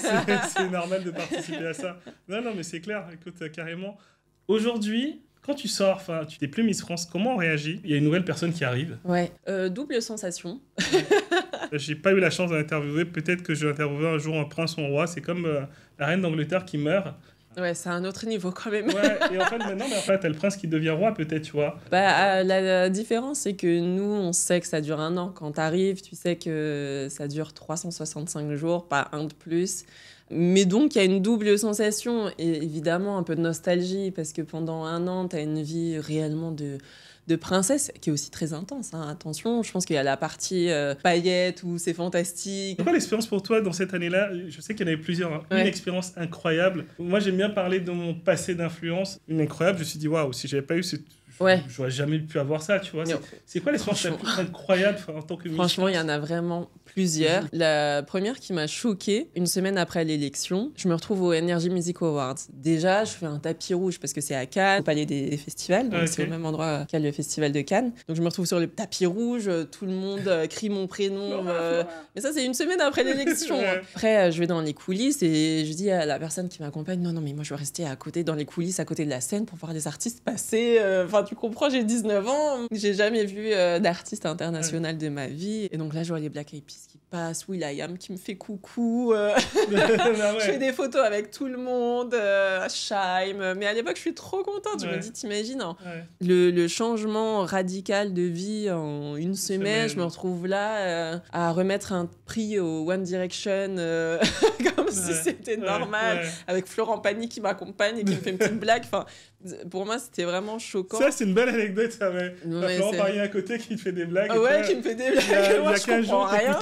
C'est normal de participer à ça. Non, mais c'est clair, écoute, carrément. Aujourd'hui, quand tu sors, tu n'es plus Miss France, comment on réagit ? Il y a une nouvelle personne qui arrive. Ouais, double sensation. J'ai pas eu la chance de l'interviewer, peut-être que je vais interviewer un jour un prince ou un roi, c'est comme la reine d'Angleterre qui meurt. Ouais, c'est un autre niveau quand même. Ouais, et en fait, maintenant, t'as le prince qui devient roi, peut-être, tu vois. La différence, c'est que nous, on sait que ça dure 1 an. Quand t'arrives, tu sais que ça dure 365 jours, pas un de plus. Mais donc, il y a une double sensation, et évidemment un peu de nostalgie, parce que pendant 1 an, t'as une vie réellement de princesse, qui est aussi très intense. Attention, je pense qu'il y a la partie paillettes où c'est fantastique. C'est quoi l'expérience pour toi dans cette année-là ? Je sais qu'il y en avait plusieurs. Une expérience incroyable. Moi, j'aime bien parler de mon passé d'influence. Une incroyable, je me suis dit, waouh, si j'avais pas eu cette... J'aurais jamais pu avoir ça, tu vois. C'est quoi l'expérience la plus incroyable en tant que Miss ? Franchement, il y en a vraiment plusieurs. La première qui m'a choquée, une semaine après l'élection, je me retrouve au Energy Music Awards. Déjà, je fais un tapis rouge parce que c'est à Cannes, au Palais des Festivals, donc c'est au même endroit qu'à le Festival de Cannes. Donc je me retrouve sur le tapis rouge, tout le monde crie mon prénom. Mais ça, c'est une semaine après l'élection. Après, je vais dans les coulisses et je dis à la personne qui m'accompagne, non, mais moi, je veux rester à côté, dans les coulisses, à côté de la scène pour voir les artistes passer. Tu comprends, j'ai 19 ans, j'ai jamais vu d'artiste international de ma vie. Et donc là, je vois les Black Eyed Peas qui passent, will.i.am qui me fait coucou. Je fais des photos avec tout le monde, Shaim. Mais à l'époque, je suis trop contente. Je me dis, t'imagines, le changement radical de vie en une semaine, je me retrouve là à remettre un prix au One Direction comme si c'était normal, avec Florent Pagny qui m'accompagne et qui me fait une petite blague. Pour moi, c'était vraiment choquant. Ça, c'est une belle anecdote, ça. Florent Pagny à côté qui te fait des blagues. Qui me fait des blagues. Moi, je comprends rien.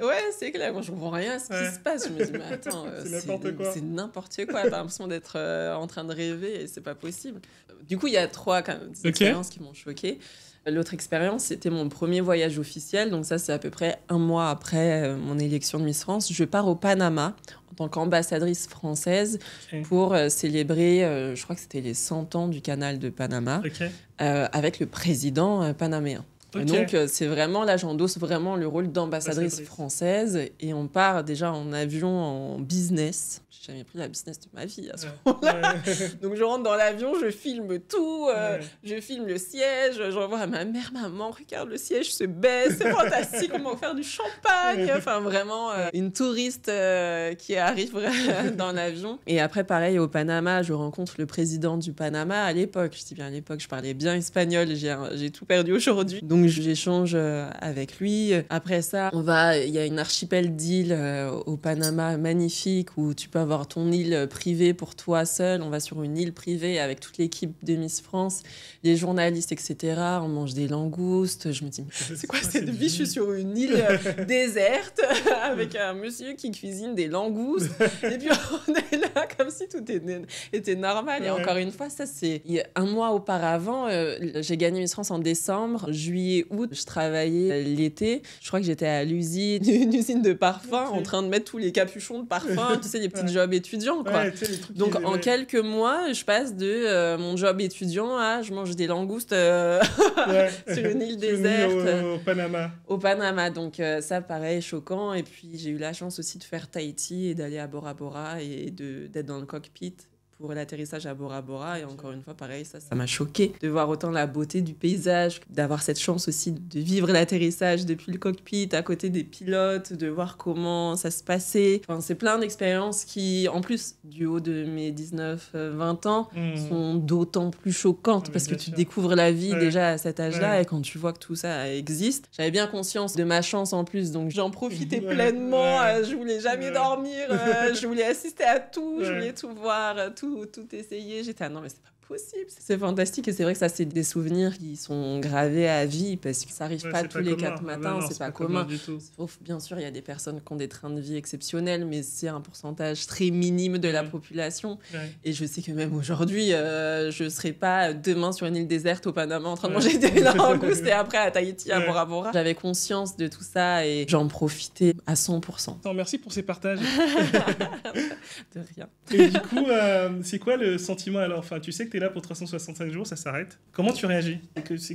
Ouais, c'est clair. Moi, je comprends rien à ce qui se passe. Je me dis, mais attends, c'est n'importe quoi. T'as l'impression d'être en train de rêver et c'est pas possible. Du coup, il y a 3 quand même, expériences qui m'ont choquée. L'autre expérience, c'était mon premier voyage officiel. Donc ça, c'est à peu près 1 mois après mon élection de Miss France. Je pars au Panama en tant qu'ambassadrice française pour célébrer, je crois que c'était les 100 ans du canal de Panama, avec le président panaméen. Et donc, c'est vraiment, là, j'endosse vraiment le rôle d'ambassadrice française. Et on part déjà en avion en business. J'ai jamais pris la business de ma vie à ce moment-là. Donc, je rentre dans l'avion, je filme tout. Je filme le siège. J'envoie à ma mère, maman, regarde, le siège se baisse. C'est fantastique, on m'a offert du champagne. Enfin, vraiment, une touriste qui arrive dans l'avion. Et après, pareil, au Panama, je rencontre le président du Panama à l'époque. Je dis bien à l'époque, je parlais bien espagnol. J'ai tout perdu aujourd'hui. Donc, Donc j'échange avec lui. Après ça, il y a une archipel d'îles au Panama magnifique où tu peux avoir ton île privée pour toi seul. On va sur une île privée avec toute l'équipe de Miss France, les journalistes, etc. On mange des langoustes. Je me dis, mais c'est quoi cette vie? Je suis sur une île déserte avec un monsieur qui cuisine des langoustes. Et puis on est là comme si tout était normal. Et encore une fois, ça c'est un mois auparavant. J'ai gagné Miss France en décembre. Juillet, août, je travaillais l'été. Je crois que j'étais à l'usine, une usine de parfum, en train de mettre tous les capuchons de parfum, tu sais, les petits jobs étudiants, quoi. Donc en quelques mois, je passe de mon job étudiant à je mange des langoustes sur une île déserte. Au Panama. Au Panama. Donc ça, pareil, choquant. Et puis j'ai eu la chance aussi de faire Tahiti et d'aller à Bora Bora et d'être dans le cockpit pour l'atterrissage à Bora Bora. Et encore une fois, pareil, ça m'a choqué de voir autant la beauté du paysage, d'avoir cette chance aussi de vivre l'atterrissage depuis le cockpit, à côté des pilotes, de voir comment ça se passait. Enfin, c'est plein d'expériences qui, en plus, du haut de mes 19-20 ans, sont d'autant plus choquantes parce que tu découvres la vie déjà à cet âge-là et quand tu vois que tout ça existe. J'avais bien conscience de ma chance en plus, donc j'en profitais pleinement. Je voulais jamais dormir, je voulais assister à tout, je voulais tout voir, tout essayer. J'étais non mais c'est pas possible, c'est fantastique. Et c'est vrai que ça c'est des souvenirs qui sont gravés à vie parce que ça arrive pas tous les 4 matins, c'est pas commun du tout. Sauf bien sûr il y a des personnes qui ont des trains de vie exceptionnels, mais c'est un pourcentage très minime de la population. Et je sais que même aujourd'hui je serais pas demain sur une île déserte au Panama en train de manger des langoustes et après à Tahiti à Bora Bora. J'avais conscience de tout ça et j'en profitais à 100%. Non, merci pour ces partages. De rien. Et du coup, c'est quoi le sentiment alors? Enfin, tu sais que tu es là pour 365 jours, ça s'arrête. Comment tu réagis?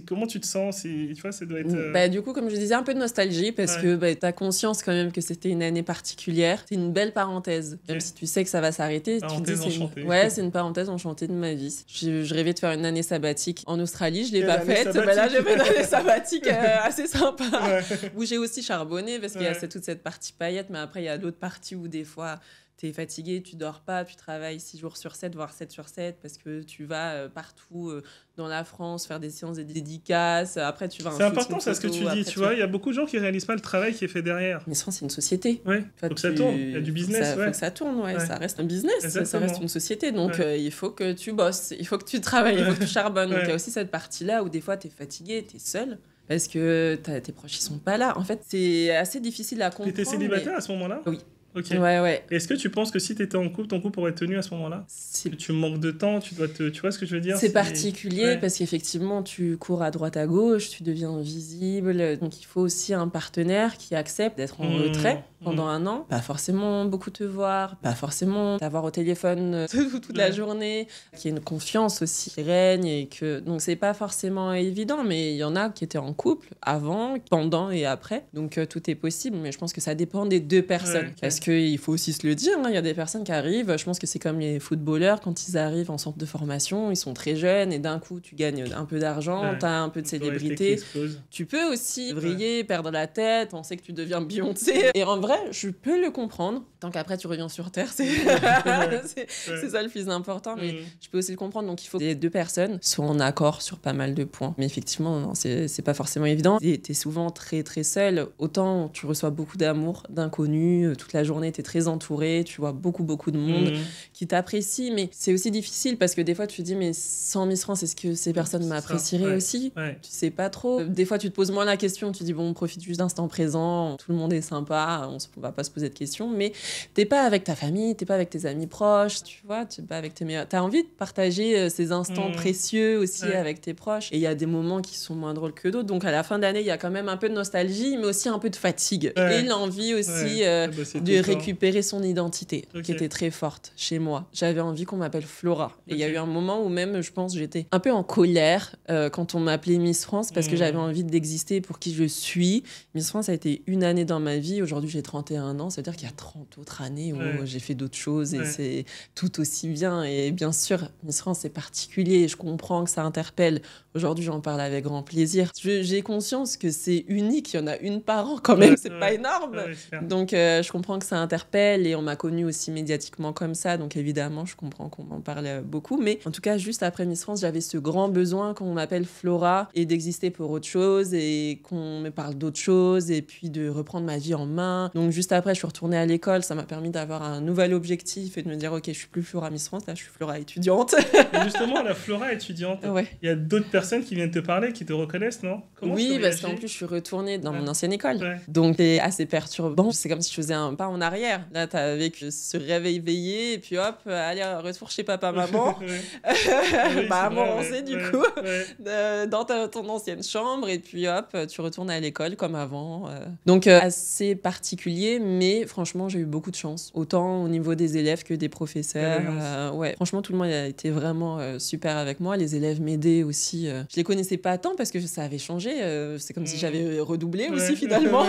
Comment tu te sens? Tu vois, ça doit être... Du coup, comme je disais, un peu de nostalgie parce que tu as conscience quand même que c'était une année particulière. C'est une belle parenthèse. Même si tu sais que ça va s'arrêter. Parenthèse enchantée. C'est une parenthèse enchantée de ma vie. Je rêvais de faire une année sabbatique en Australie. Je ne l'ai pas faite. Là, j'ai fait une année sabbatique assez sympa. Où j'ai aussi charbonné parce qu'il y a toute cette partie paillette. Mais après, il y a d'autres parties où des fois... T'es fatigué, tu dors pas, tu travailles 6 jours sur 7, voire 7 sur 7, parce que tu vas partout dans la France faire des séances de dédicaces. Après, tu vas... C'est important, ça, ce que tu dis, tu vois. Il y a beaucoup de gens qui réalisent pas le travail qui est fait derrière. Mais c'est une société. Ouais, faut que ça tourne. Il y a du business, faut que ça tourne, ça reste un business, ça reste une société. Donc, il faut que tu bosses, il faut que tu travailles, il faut que tu charbonnes. Donc, il y a aussi cette partie-là où des fois, t'es fatigué, t'es seul. Parce que tes proches, ils sont pas là. En fait, c'est assez difficile à comprendre. T'étais célibataire à ce moment-là? Oui. Ok. Ouais. Est-ce que tu penses que si tu étais en couple, ton couple aurait tenu à ce moment-là? Que tu manques de temps, tu vois ce que je veux dire? C'est particulier parce qu'effectivement, tu cours à droite à gauche, tu deviens visible. Donc, il faut aussi un partenaire qui accepte d'être en retrait pendant un an. Pas forcément beaucoup te voir, pas forcément t'avoir au téléphone toute la journée. Qu'il y ait une confiance aussi qui règne. Donc, c'est pas forcément évident, mais il y en a qui étaient en couple avant, pendant et après. Donc, tout est possible, mais je pense que ça dépend des deux personnes. Parce qu'il faut aussi se le dire, il y a des personnes qui arrivent, je pense que c'est comme les footballeurs, quand ils arrivent en centre de formation, ils sont très jeunes et d'un coup tu gagnes un peu d'argent, tu as un peu de célébrité. Tu peux aussi vriller, perdre la tête, penser que tu deviens Beyoncé. Et en vrai, je peux le comprendre. Tant qu'après tu reviens sur Terre, c'est ça le plus important, mais je peux aussi le comprendre. Donc il faut que les deux personnes soient en accord sur pas mal de points. Mais effectivement, non, c'est pas forcément évident. Tu es souvent très très seul. Autant tu reçois beaucoup d'amour d'inconnus toute la journée, tu es très entouré, tu vois beaucoup de monde qui t'apprécie, mais c'est aussi difficile parce que des fois tu te dis mais sans Miss France, est-ce que ces personnes m'apprécieraient aussi? Tu sais pas trop. Des fois tu te poses moins la question, tu dis bon, on profite juste d'instant présent, tout le monde est sympa, on va pas se poser de questions, mais t'es pas avec ta famille, t'es pas avec tes amis proches, tu vois, t'es pas avec tes meilleurs... T'as envie de partager ces instants précieux aussi avec tes proches, et il y a des moments qui sont moins drôles que d'autres, donc à la fin d'année il y a quand même un peu de nostalgie, mais aussi un peu de fatigue, et l'envie aussi de récupérer son identité, qui était très forte chez moi. J'avais envie qu'on m'appelle Flora. Et il y a eu un moment où même, je pense, j'étais un peu en colère quand on m'appelait Miss France, parce que j'avais envie d'exister pour qui je suis. Miss France a été une année dans ma vie. Aujourd'hui, j'ai 31 ans. Ça veut dire qu'il y a 30 autres années où j'ai fait d'autres choses et c'est tout aussi bien. Et bien sûr, Miss France, c'est particulier. Je comprends que ça interpelle. Aujourd'hui, j'en parle avec grand plaisir. J'ai conscience que c'est unique. Il y en a une par an quand même. C'est pas énorme. Donc, je comprends que ça interpelle et on m'a connue aussi médiatiquement comme ça. Donc évidemment, je comprends qu'on m'en parle beaucoup. Mais en tout cas, juste après Miss France, j'avais ce grand besoin qu'on m'appelle Flora et d'exister pour autre chose et qu'on me parle d'autre chose et puis de reprendre ma vie en main. Donc juste après, je suis retournée à l'école. Ça m'a permis d'avoir un nouvel objectif et de me dire, ok, je suis plus Flora Miss France, là, je suis Flora étudiante. Et justement, la Flora étudiante, il y a d'autres personnes qui viennent te parler, qui te reconnaissent, non? Oui, parce qu'en plus, je suis retournée dans mon ancienne école. Donc, c'est assez perturbant. C'est comme si je faisais un pas en arrière. Là, t'as avec ce réveil veillé et puis hop, allez, retour chez papa, maman. Du coup, dans ton ancienne chambre et puis hop, tu retournes à l'école comme avant. Donc, assez particulier, mais franchement, j'ai eu beaucoup de chance. Autant au niveau des élèves que des professeurs. Franchement, tout le monde a été vraiment super avec moi. Les élèves m'aidaient aussi. Je les connaissais pas tant parce que ça avait changé. C'est comme si j'avais redoublé aussi finalement.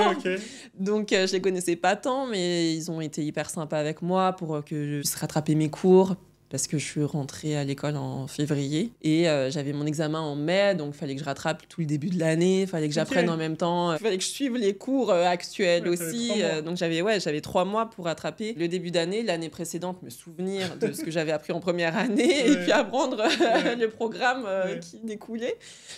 Donc, je les connaissais pas tant, mais ils ont été hyper sympas avec moi pour que je puisse rattraper mes cours. Parce que je suis rentrée à l'école en février et j'avais mon examen en mai, donc il fallait que je rattrape tout le début de l'année, il fallait que j'apprenne en même temps, il fallait que je suive les cours actuels aussi. Donc j'avais 3 mois pour rattraper le début d'année, l'année précédente, me souvenir de ce que j'avais appris en première année et puis apprendre le programme qui découlait.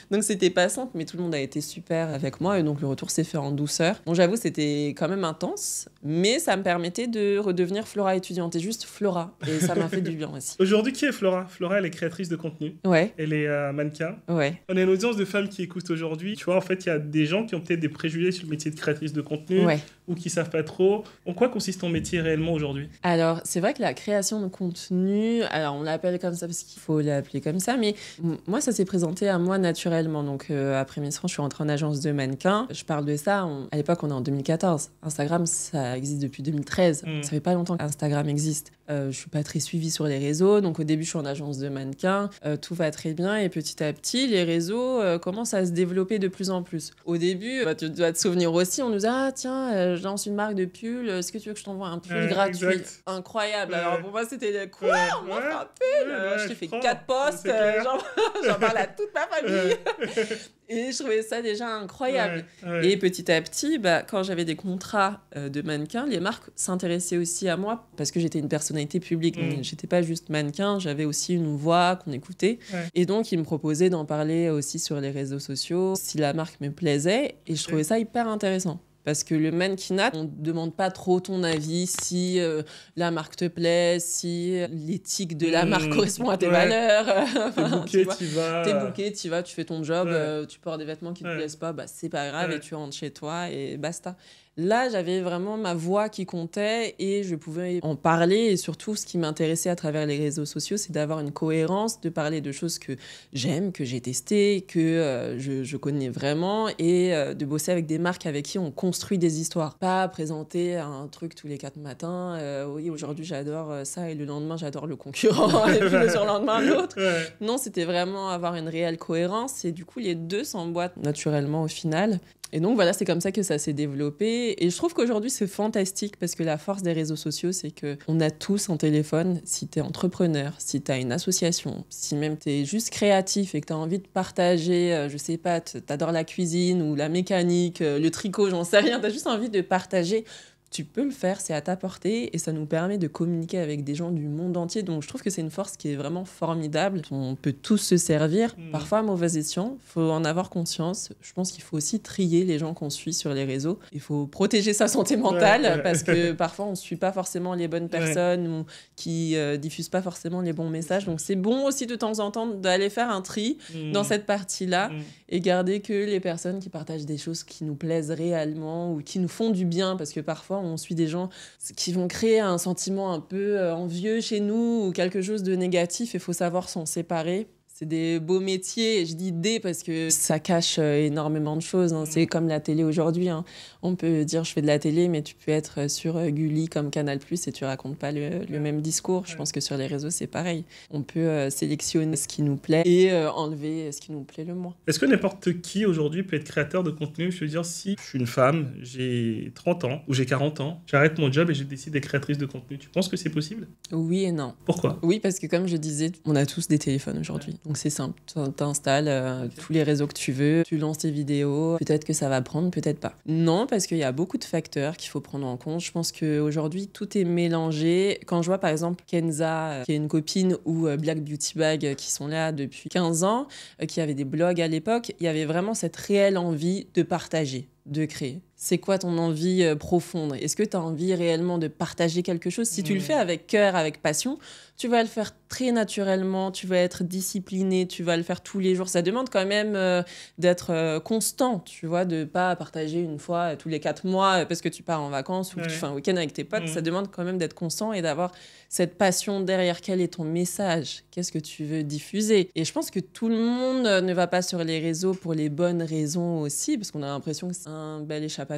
Donc c'était pas simple, mais tout le monde a été super avec moi et donc le retour s'est fait en douceur. Bon, j'avoue, c'était quand même intense, mais ça me permettait de redevenir Flora étudiante et juste Flora, et ça m'a fait du bien. Aujourd'hui, qui est Flora? Flora, elle est créatrice de contenu. Elle est mannequin. On a une audience de femmes qui écoutent aujourd'hui. Tu vois, en fait, il y a des gens qui ont peut-être des préjugés sur le métier de créatrice de contenu ou qui savent pas trop. En quoi consiste ton métier réellement aujourd'hui? Alors, c'est vrai que la création de contenu, alors on l'appelle comme ça parce qu'il faut l'appeler comme ça, mais moi, ça s'est présenté à moi naturellement. Donc, après Miss France, je suis rentrée en agence de mannequin. Je parle de ça. À l'époque, on est en 2014. Instagram, ça existe depuis 2013. Ça fait pas longtemps qu'Instagram existe. Je suis pas très suivie sur les réseaux, donc au début je suis en agence de mannequin, tout va très bien et petit à petit les réseaux commencent à se développer de plus en plus. Au début, tu dois te souvenir aussi, on nous a tiens, je lance une marque de pull, est-ce que tu veux que je t'envoie un pull gratuit? Incroyable. Alors pour moi c'était quoi? On m'offre un pull, je t'ai fait 4 posts, j'en parle à toute ma famille. Et je trouvais ça déjà incroyable. Et petit à petit, quand j'avais des contrats de mannequin, les marques s'intéressaient aussi à moi parce que j'étais une personnalité publique. Donc, j'étais pas juste mannequin, j'avais aussi une voix qu'on écoutait. Et donc, ils me proposaient d'en parler aussi sur les réseaux sociaux si la marque me plaisait. Et je trouvais ça hyper intéressant. Parce que le mannequinat, on ne demande pas trop ton avis si la marque te plaît, si l'éthique de la marque correspond à tes valeurs. T'es booké, t'y vas, tu fais ton job, tu portes des vêtements qui ne te plaisent pas, c'est pas grave et tu rentres chez toi et basta. Là, j'avais vraiment ma voix qui comptait et je pouvais en parler. Et surtout, ce qui m'intéressait à travers les réseaux sociaux, c'est d'avoir une cohérence, de parler de choses que j'aime, que j'ai testées, que je connais vraiment et de bosser avec des marques avec qui on construit des histoires. Pas présenter un truc tous les 4 matins. Oui, aujourd'hui, j'adore ça et le lendemain, j'adore le concurrent et puis le surlendemain, l'autre. Non, c'était vraiment avoir une réelle cohérence et du coup, les deux s'emboîtent naturellement au final. Et donc voilà, c'est comme ça que ça s'est développé. Et je trouve qu'aujourd'hui, c'est fantastique parce que la force des réseaux sociaux, c'est qu'on a tous un téléphone. Si t'es entrepreneur, si t'as une association, si même t'es juste créatif et que t'as envie de partager, je sais pas, t'adores la cuisine ou la mécanique, le tricot, j'en sais rien, t'as juste envie de partager. Tu peux le faire, c'est à ta portée et ça nous permet de communiquer avec des gens du monde entier. Donc je trouve que c'est une force qui est vraiment formidable. On peut tous se servir, parfois à mauvais escient. Il faut en avoir conscience. Je pense qu'il faut aussi trier les gens qu'on suit sur les réseaux. Il faut protéger sa santé mentale parce que parfois on ne suit pas forcément les bonnes personnes ou qui diffusent pas forcément les bons messages. Donc c'est bon aussi de temps en temps d'aller faire un tri dans cette partie-là et garder que les personnes qui partagent des choses qui nous plaisent réellement ou qui nous font du bien parce que parfois on suit des gens qui vont créer un sentiment un peu envieux chez nous ou quelque chose de négatif. Il faut savoir s'en séparer. C'est des beaux métiers, je dis des parce que ça cache énormément de choses. C'est comme la télé aujourd'hui. On peut dire je fais de la télé, mais tu peux être sur Gulli comme Canal+, et tu racontes pas le même discours. Je pense que sur les réseaux, c'est pareil. On peut sélectionner ce qui nous plaît et enlever ce qui nous plaît le moins. Est-ce que n'importe qui aujourd'hui peut être créateur de contenu? Je veux dire, si je suis une femme, j'ai 30 ans ou j'ai 40 ans, j'arrête mon job et je décide d'être créatrice de contenu. Tu penses que c'est possible? Oui et non. Pourquoi? Oui, parce que comme je disais, on a tous des téléphones aujourd'hui. Donc c'est simple, t'installes tous les réseaux que tu veux, tu lances tes vidéos, peut-être que ça va prendre, peut-être pas. Non, parce qu'il y a beaucoup de facteurs qu'il faut prendre en compte. Je pense qu'aujourd'hui, tout est mélangé. Quand je vois par exemple Kenza, qui est une copine, ou Black Beauty Bag, qui sont là depuis 15 ans, qui avaient des blogs à l'époque, il y avait vraiment cette réelle envie de partager, de créer. C'est quoi ton envie profonde? Est-ce que tu as envie réellement de partager quelque chose? Si tu le fais avec cœur, avec passion, tu vas le faire très naturellement, tu vas être discipliné, tu vas le faire tous les jours. Ça demande quand même d'être constant, tu vois, de pas partager une fois tous les 4 mois parce que tu pars en vacances ou que tu fais un week-end avec tes potes. Ça demande quand même d'être constant et d'avoir cette passion derrière. Quel est ton message? Qu'est-ce que tu veux diffuser? Et je pense que tout le monde ne va pas sur les réseaux pour les bonnes raisons aussi, parce qu'on a l'impression que c'est un bel échappatoire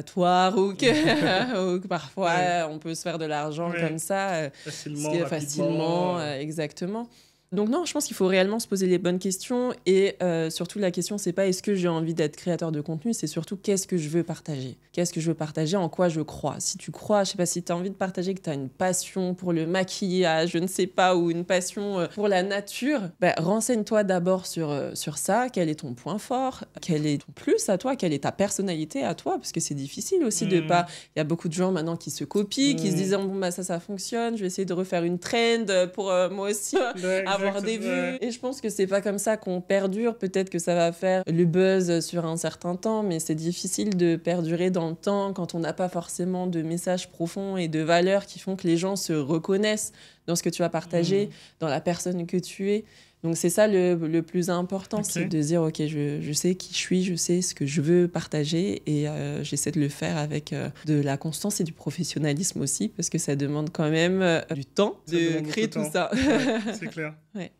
ou que parfois on peut se faire de l'argent comme ça facilement, exactement. Donc non, je pense qu'il faut réellement se poser les bonnes questions et surtout la question, c'est pas est-ce que j'ai envie d'être créateur de contenu, c'est surtout qu'est-ce que je veux partager. Qu'est-ce que je veux partager, en quoi je crois. Si tu crois, je sais pas, si tu as envie de partager que tu as une passion pour le maquillage, je ne sais pas, ou une passion pour la nature, renseigne-toi d'abord sur ça. Quel est ton point fort? Quel est ton plus à toi? Quelle est ta personnalité à toi? Parce que c'est difficile aussi de pas... Il y a beaucoup de gens maintenant qui se copient, qui se disent bon, ça fonctionne, je vais essayer de refaire une trend pour moi aussi avoir des vues. Et je pense que c'est pas comme ça qu'on perdure. Peut-être que ça va faire le buzz sur un certain temps, mais c'est difficile de perdurer dans le temps quand on n'a pas forcément de messages profonds et de valeurs qui font que les gens se reconnaissent dans ce que tu as partagé, dans la personne que tu es. Donc c'est ça le plus important, c'est de dire ok, je sais qui je suis, je sais ce que je veux partager et j'essaie de le faire avec de la constance et du professionnalisme aussi, parce que ça demande quand même du temps de créer tout ça. Ouais, c'est clair. Ouais.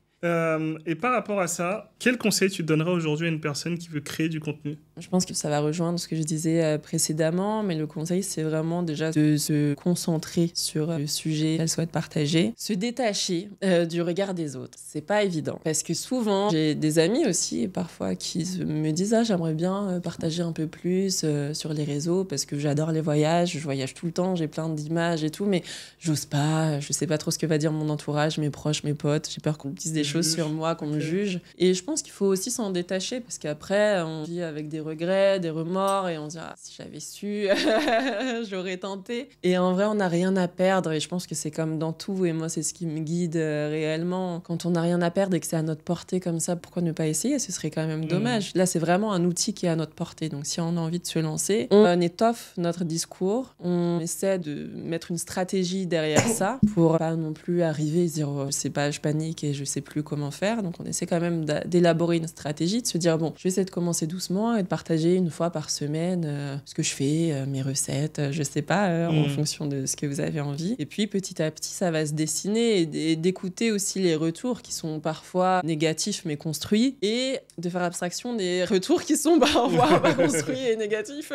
Et par rapport à ça, quel conseil tu donnerais aujourd'hui à une personne qui veut créer du contenu? Je pense que ça va rejoindre ce que je disais précédemment, mais le conseil, c'est vraiment déjà de se concentrer sur le sujet qu'elle souhaite partager, se détacher du regard des autres. C'est pas évident, parce que souvent, j'ai des amis aussi, parfois, qui me disent « Ah, j'aimerais bien partager un peu plus sur les réseaux, parce que j'adore les voyages, je voyage tout le temps, j'ai plein d'images et tout, mais j'ose pas, je sais pas trop ce que va dire mon entourage, mes proches, mes potes, j'ai peur qu'on me dise des choses sur moi, qu'on me juge. » Et je pense qu'il faut aussi s'en détacher, parce qu'après, on vit avec des regrets, des remords, et on se dit ah, si j'avais su, j'aurais tenté. Et en vrai, on n'a rien à perdre, et je pense que c'est comme dans tout, et moi, c'est ce qui me guide réellement. Quand on n'a rien à perdre et que c'est à notre portée comme ça, pourquoi ne pas essayer? Ce serait quand même dommage. Là, c'est vraiment un outil qui est à notre portée, donc si on a envie de se lancer, on étoffe notre discours, on essaie de mettre une stratégie derrière ça, pour pas non plus arriver et se dire oh, je sais pas, je panique et je sais plus comment faire. Donc on essaie quand même d'élaborer une stratégie, de se dire bon, je vais essayer de commencer doucement et de partager une fois par semaine ce que je fais, mes recettes, je sais pas, en fonction de ce que vous avez envie. Et puis petit à petit, ça va se dessiner et d'écouter aussi les retours qui sont parfois négatifs mais construits, et de faire abstraction des retours qui sont parfois pas construits et négatifs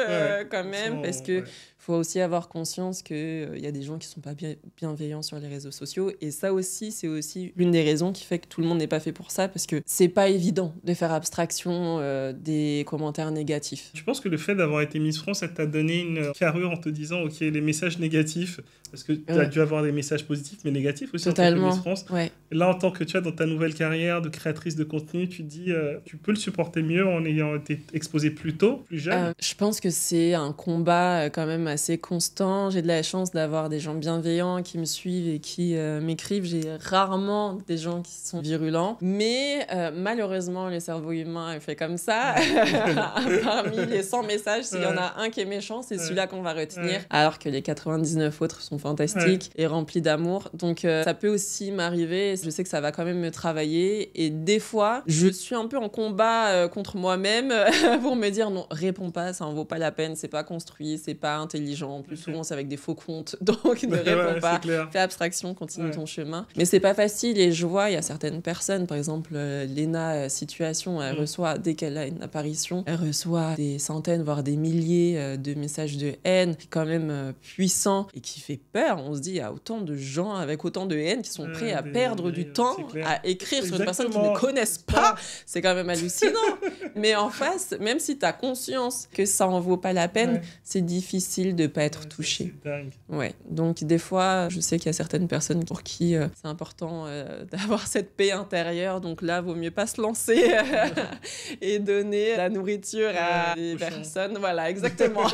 quand même, parce que faut aussi avoir conscience qu'il y a des gens qui sont pas bienveillants sur les réseaux sociaux, et ça aussi, c'est aussi une des raisons qui fait que tout le monde n'est pas fait pour ça, parce que c'est pas évident de faire abstraction des commentaires négatifs. Je pense que le fait d'avoir été Miss France, ça t'a donné une carrure en te disant ok, les messages négatifs, parce que tu as dû avoir des messages positifs mais négatifs aussi. Totalement. En tant que Miss France. Là, en tant que tu as dans ta nouvelle carrière de créatrice de contenu, tu te dis tu peux le supporter mieux en ayant été exposée plus tôt, plus jeune. Je pense que c'est un combat quand même assez constant. J'ai de la chance d'avoir des gens bienveillants qui me suivent et qui m'écrivent. J'ai rarement des gens qui sont virulents, mais malheureusement le cerveau humain est fait comme ça. Parmi les 100 messages, s'il y en a un qui est méchant, c'est celui-là qu'on va retenir, alors que les 99 autres sont fantastiques et remplis d'amour. Donc ça peut aussi m'arriver. Je sais que ça va quand même me travailler, et des fois je suis un peu en combat contre moi-même pour me dire non, réponds pas, ça en vaut pas la peine, c'est pas construit, c'est pas intelligent. En plus, souvent c'est avec des faux comptes, donc ne réponds pas, fais abstraction, continue ton chemin. Mais c'est pas facile, et je vois, il y a certaines personnes, par exemple Léna Situation, elle reçoit, dès qu'elle a une apparition, elle reçoit des centaines, voire des milliers de messages de haine, qui est quand même puissant et qui fait peur. On se dit, il y a autant de gens avec autant de haine qui sont prêts à perdre du temps à écrire sur une personne qu'ils ne connaissent pas. C'est quand même hallucinant. Mais en face, même si tu as conscience que ça en vaut pas la peine, c'est difficile de pas être touché. C'est dingue. Donc des fois, je sais qu'il y a certaines personnes pour qui c'est important d'avoir cette paix intérieure. Donc là, vaut mieux pas se lancer et donner la nourriture à des personnes. Voilà, exactement.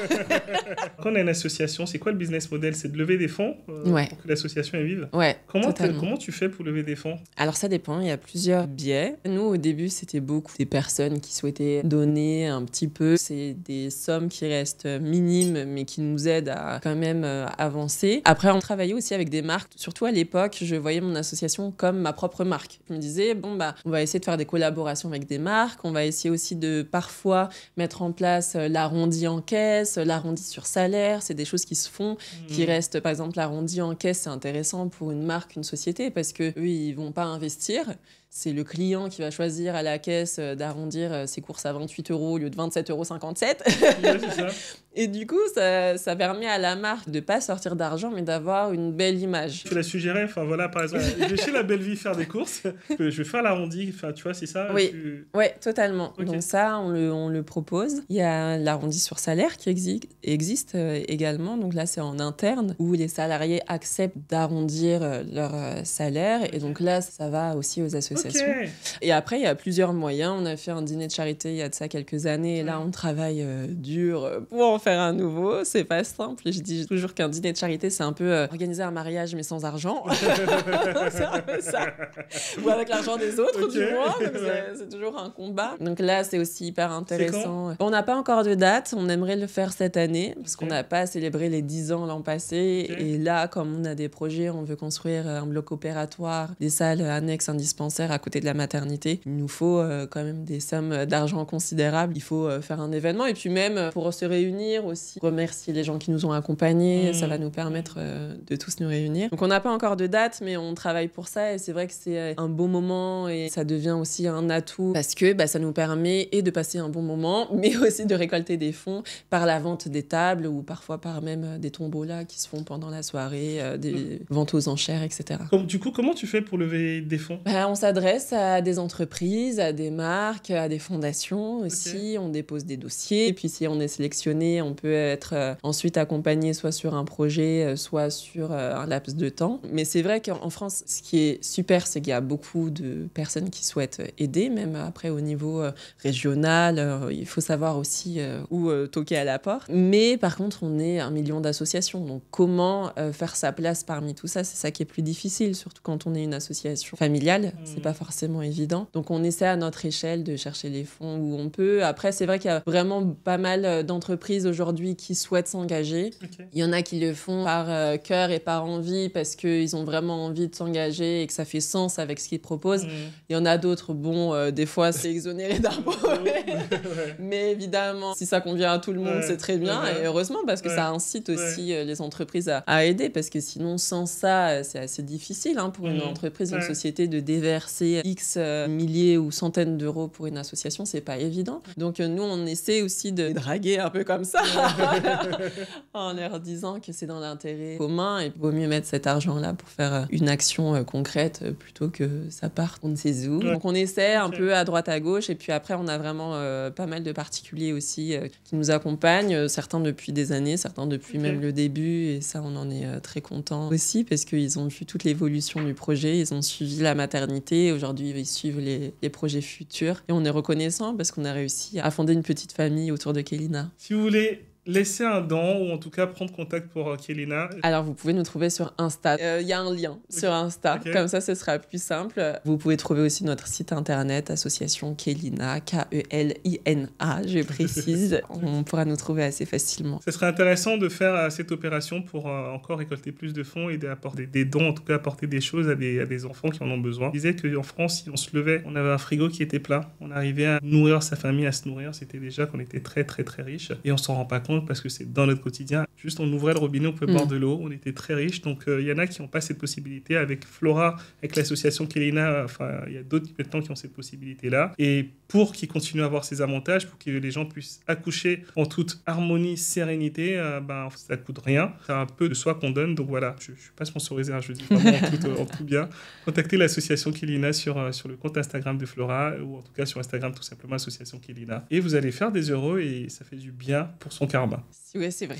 Quand on a une association, c'est quoi le business model? C'est de lever des fonds pour que l'association elle vive? Ouais, comment tu fais pour lever des fonds? Alors ça dépend, il y a plusieurs biais. Nous, au début, c'était beaucoup des personnes qui souhaitaient donner un petit peu. C'est des sommes qui restent minimes, mais qui nous aident à quand même avancer. Après, on travaillait aussi avec des marques. Surtout à l'époque, je voyais mon association comme ma propre marque. Je me disais, on va essayer de faire des collaborations avec des marques. On va essayer aussi de parfois mettre en place l'arrondi en caisse, l'arrondi sur salaire. C'est des choses qui se font, qui restent. Par exemple, l'arrondi en caisse, c'est intéressant pour une marque, une société, parce que eux, ils vont pas investir. C'est le client qui va choisir à la caisse d'arrondir ses courses à 28 € au lieu de 27,57 €. Ouais, c'est ça. Et du coup, ça permet à la marque de ne pas sortir d'argent, mais d'avoir une belle image. Tu la suggérais, enfin voilà, par exemple, je vais chez la belle vie faire des courses, je vais faire l'arrondi, enfin tu vois, c'est ça? Oui, ouais, totalement. Ok. Donc ça, on le propose. Il y a l'arrondi sur salaire qui existe également. Donc là, c'est en interne, où les salariés acceptent d'arrondir leur salaire. Et donc là, ça va aussi aux associations. Ok. Et après, il y a plusieurs moyens. On a fait un dîner de charité il y a de ça quelques années. Et là, on travaille dur pour en faire un nouveau. C'est pas simple. Je dis toujours qu'un dîner de charité, c'est un peu organiser un mariage, mais sans argent. C'est un peu ça. Ou avec l'argent des autres, du moins. Donc c'est toujours un combat. Donc là, c'est aussi hyper intéressant. On n'a pas encore de date. On aimerait le faire cette année, parce qu'on n'a pas célébré les 10 ans l'an passé. Et là, comme on a des projets, on veut construire un bloc opératoire, des salles annexes, un dispensaire à côté de la maternité. Il nous faut quand même des sommes d'argent considérables. Il faut faire un événement. Et puis même, pour se réunir aussi, remercier les gens qui nous ont accompagnés. Ça va nous permettre de tous nous réunir. Donc on n'a pas encore de date, mais on travaille pour ça. Et c'est vrai que c'est un beau moment et ça devient aussi un atout parce que ça nous permet de passer un bon moment, mais aussi de récolter des fonds par la vente des tables ou parfois par même des tombolas qui se font pendant la soirée, des ventes aux enchères, etc. Du coup, comment tu fais pour lever des fonds? On s'adresse à des entreprises, à des marques, à des fondations aussi. On dépose des dossiers. Et puis si on est sélectionné, on peut être ensuite accompagné soit sur un projet, soit sur un laps de temps. Mais c'est vrai qu'en France, ce qui est super, c'est qu'il y a beaucoup de personnes qui souhaitent aider, même après au niveau régional. Il faut savoir aussi où toquer à la porte. Mais par contre, on est 1 million d'associations. Donc comment faire sa place parmi tout ça, c'est ça qui est plus difficile, surtout quand on est une association familiale. C'est pas forcément évident. Donc on essaie à notre échelle de chercher les fonds où on peut. Après, c'est vrai qu'il y a vraiment pas mal d'entreprises aujourd'hui qui souhaitent s'engager. Il y en a qui le font par cœur et par envie parce qu'ils ont vraiment envie de s'engager et que ça fait sens avec ce qu'ils proposent. Il y en a d'autres, des fois c'est exonéré d'impôts. Mais évidemment, si ça convient à tout le monde, c'est très bien. Et heureusement, parce que ça incite aussi les entreprises à aider. Parce que sinon, sans ça, c'est assez difficile pour une entreprise, une société de déverser X milliers ou centaines d'euros pour une association, c'est pas évident. Donc nous, on essaie aussi de les draguer un peu comme ça, en leur disant que c'est dans l'intérêt commun et qu'il vaut mieux mettre cet argent-là pour faire une action concrète plutôt que ça parte on ne sait où. Donc on essaie un peu à droite à gauche et puis après, on a vraiment pas mal de particuliers aussi qui nous accompagnent, certains depuis des années, certains depuis même le début et ça, on en est très content aussi parce qu'ils ont vu toute l'évolution du projet, ils ont suivi la maternité, aujourd'hui ils suivent les projets futurs et on est reconnaissant parce qu'on a réussi à fonder une petite famille autour de Kélina. Si vous voulez laisser un don ou en tout cas prendre contact pour Kélina. Alors vous pouvez nous trouver sur Insta. Il y a un lien sur Insta, comme ça ce sera plus simple. Vous pouvez trouver aussi notre site internet association Kélina, K-E-L-I-N-A, je précise. On pourra nous trouver assez facilement. Ce serait intéressant de faire cette opération pour encore récolter plus de fonds et d'apporter des dons, en tout cas apporter des choses à des enfants qui en ont besoin. Je disais qu'en France, si on se levait, on avait un frigo qui était plein, on arrivait à nourrir sa famille, à se nourrir, c'était déjà qu'on était très très très riche et on s'en rend pas compte parce que c'est dans notre quotidien. Juste on ouvrait le robinet, on pouvait boire de l'eau, on était très riches. Donc il y en a qui n'ont pas cette possibilité. Avec Flora, avec l'association Kélina, il y a d'autres maintenant qui ont cette possibilité-là. Et pour qu'ils continuent à avoir ces avantages, pour que les gens puissent accoucher en toute harmonie, sérénité, ça ne coûte rien. C'est un peu de soi qu'on donne. Donc voilà, je ne suis pas sponsorisé, je dis vraiment en tout bien. Contactez l'association Kélina sur le compte Instagram de Flora ou en tout cas sur Instagram tout simplement association Kélina. Et vous allez faire des heureux et ça fait du bien pour son carnet. verbe. Oui, c'est vrai.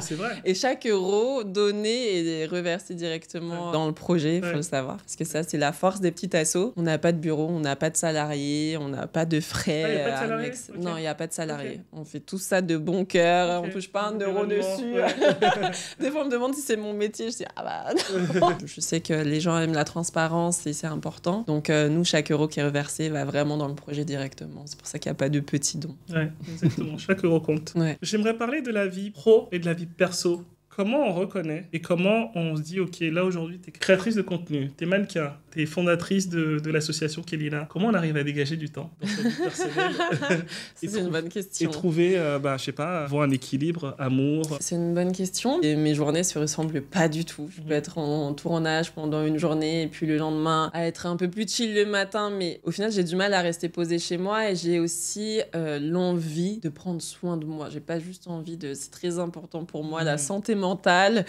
C'est vrai. Et chaque euro donné est reversé directement dans le projet, il faut le savoir. Parce que ça, c'est la force des petits assos. On n'a pas de bureau, on n'a pas de salariés, on n'a pas de frais. Il n'y a pas de salariés okay. Non, il n'y a pas de salariés. Okay. On fait tout ça de bon cœur, on ne touche pas un euro dessus. Des fois, on me demande si c'est mon métier. Je dis, ah bah non. Je sais que les gens aiment la transparence et c'est important. Donc, nous, chaque euro qui est reversé va vraiment dans le projet directement. C'est pour ça qu'il n'y a pas de petits dons. Ouais, exactement. Chaque euro compte. Ouais. J'aimerais parler de la vie pro et de la vie perso. Comment on reconnaît et comment on se dit, ok, là aujourd'hui, tu es créatrice de contenu, tu es mannequin, tu es fondatrice de l'association Kelina. Comment on arrive à dégager du temps dans sa vie personnelle C'est une bonne question. Et trouver, je sais pas, avoir un équilibre, amour. C'est une bonne question. Et mes journées se ressemblent pas du tout. Je peux être en tournage pendant une journée et puis le lendemain à être un peu plus chill le matin. Mais au final, j'ai du mal à rester posée chez moi et j'ai aussi l'envie de prendre soin de moi. J'ai pas juste envie de... C'est très important pour moi, la santé mentale.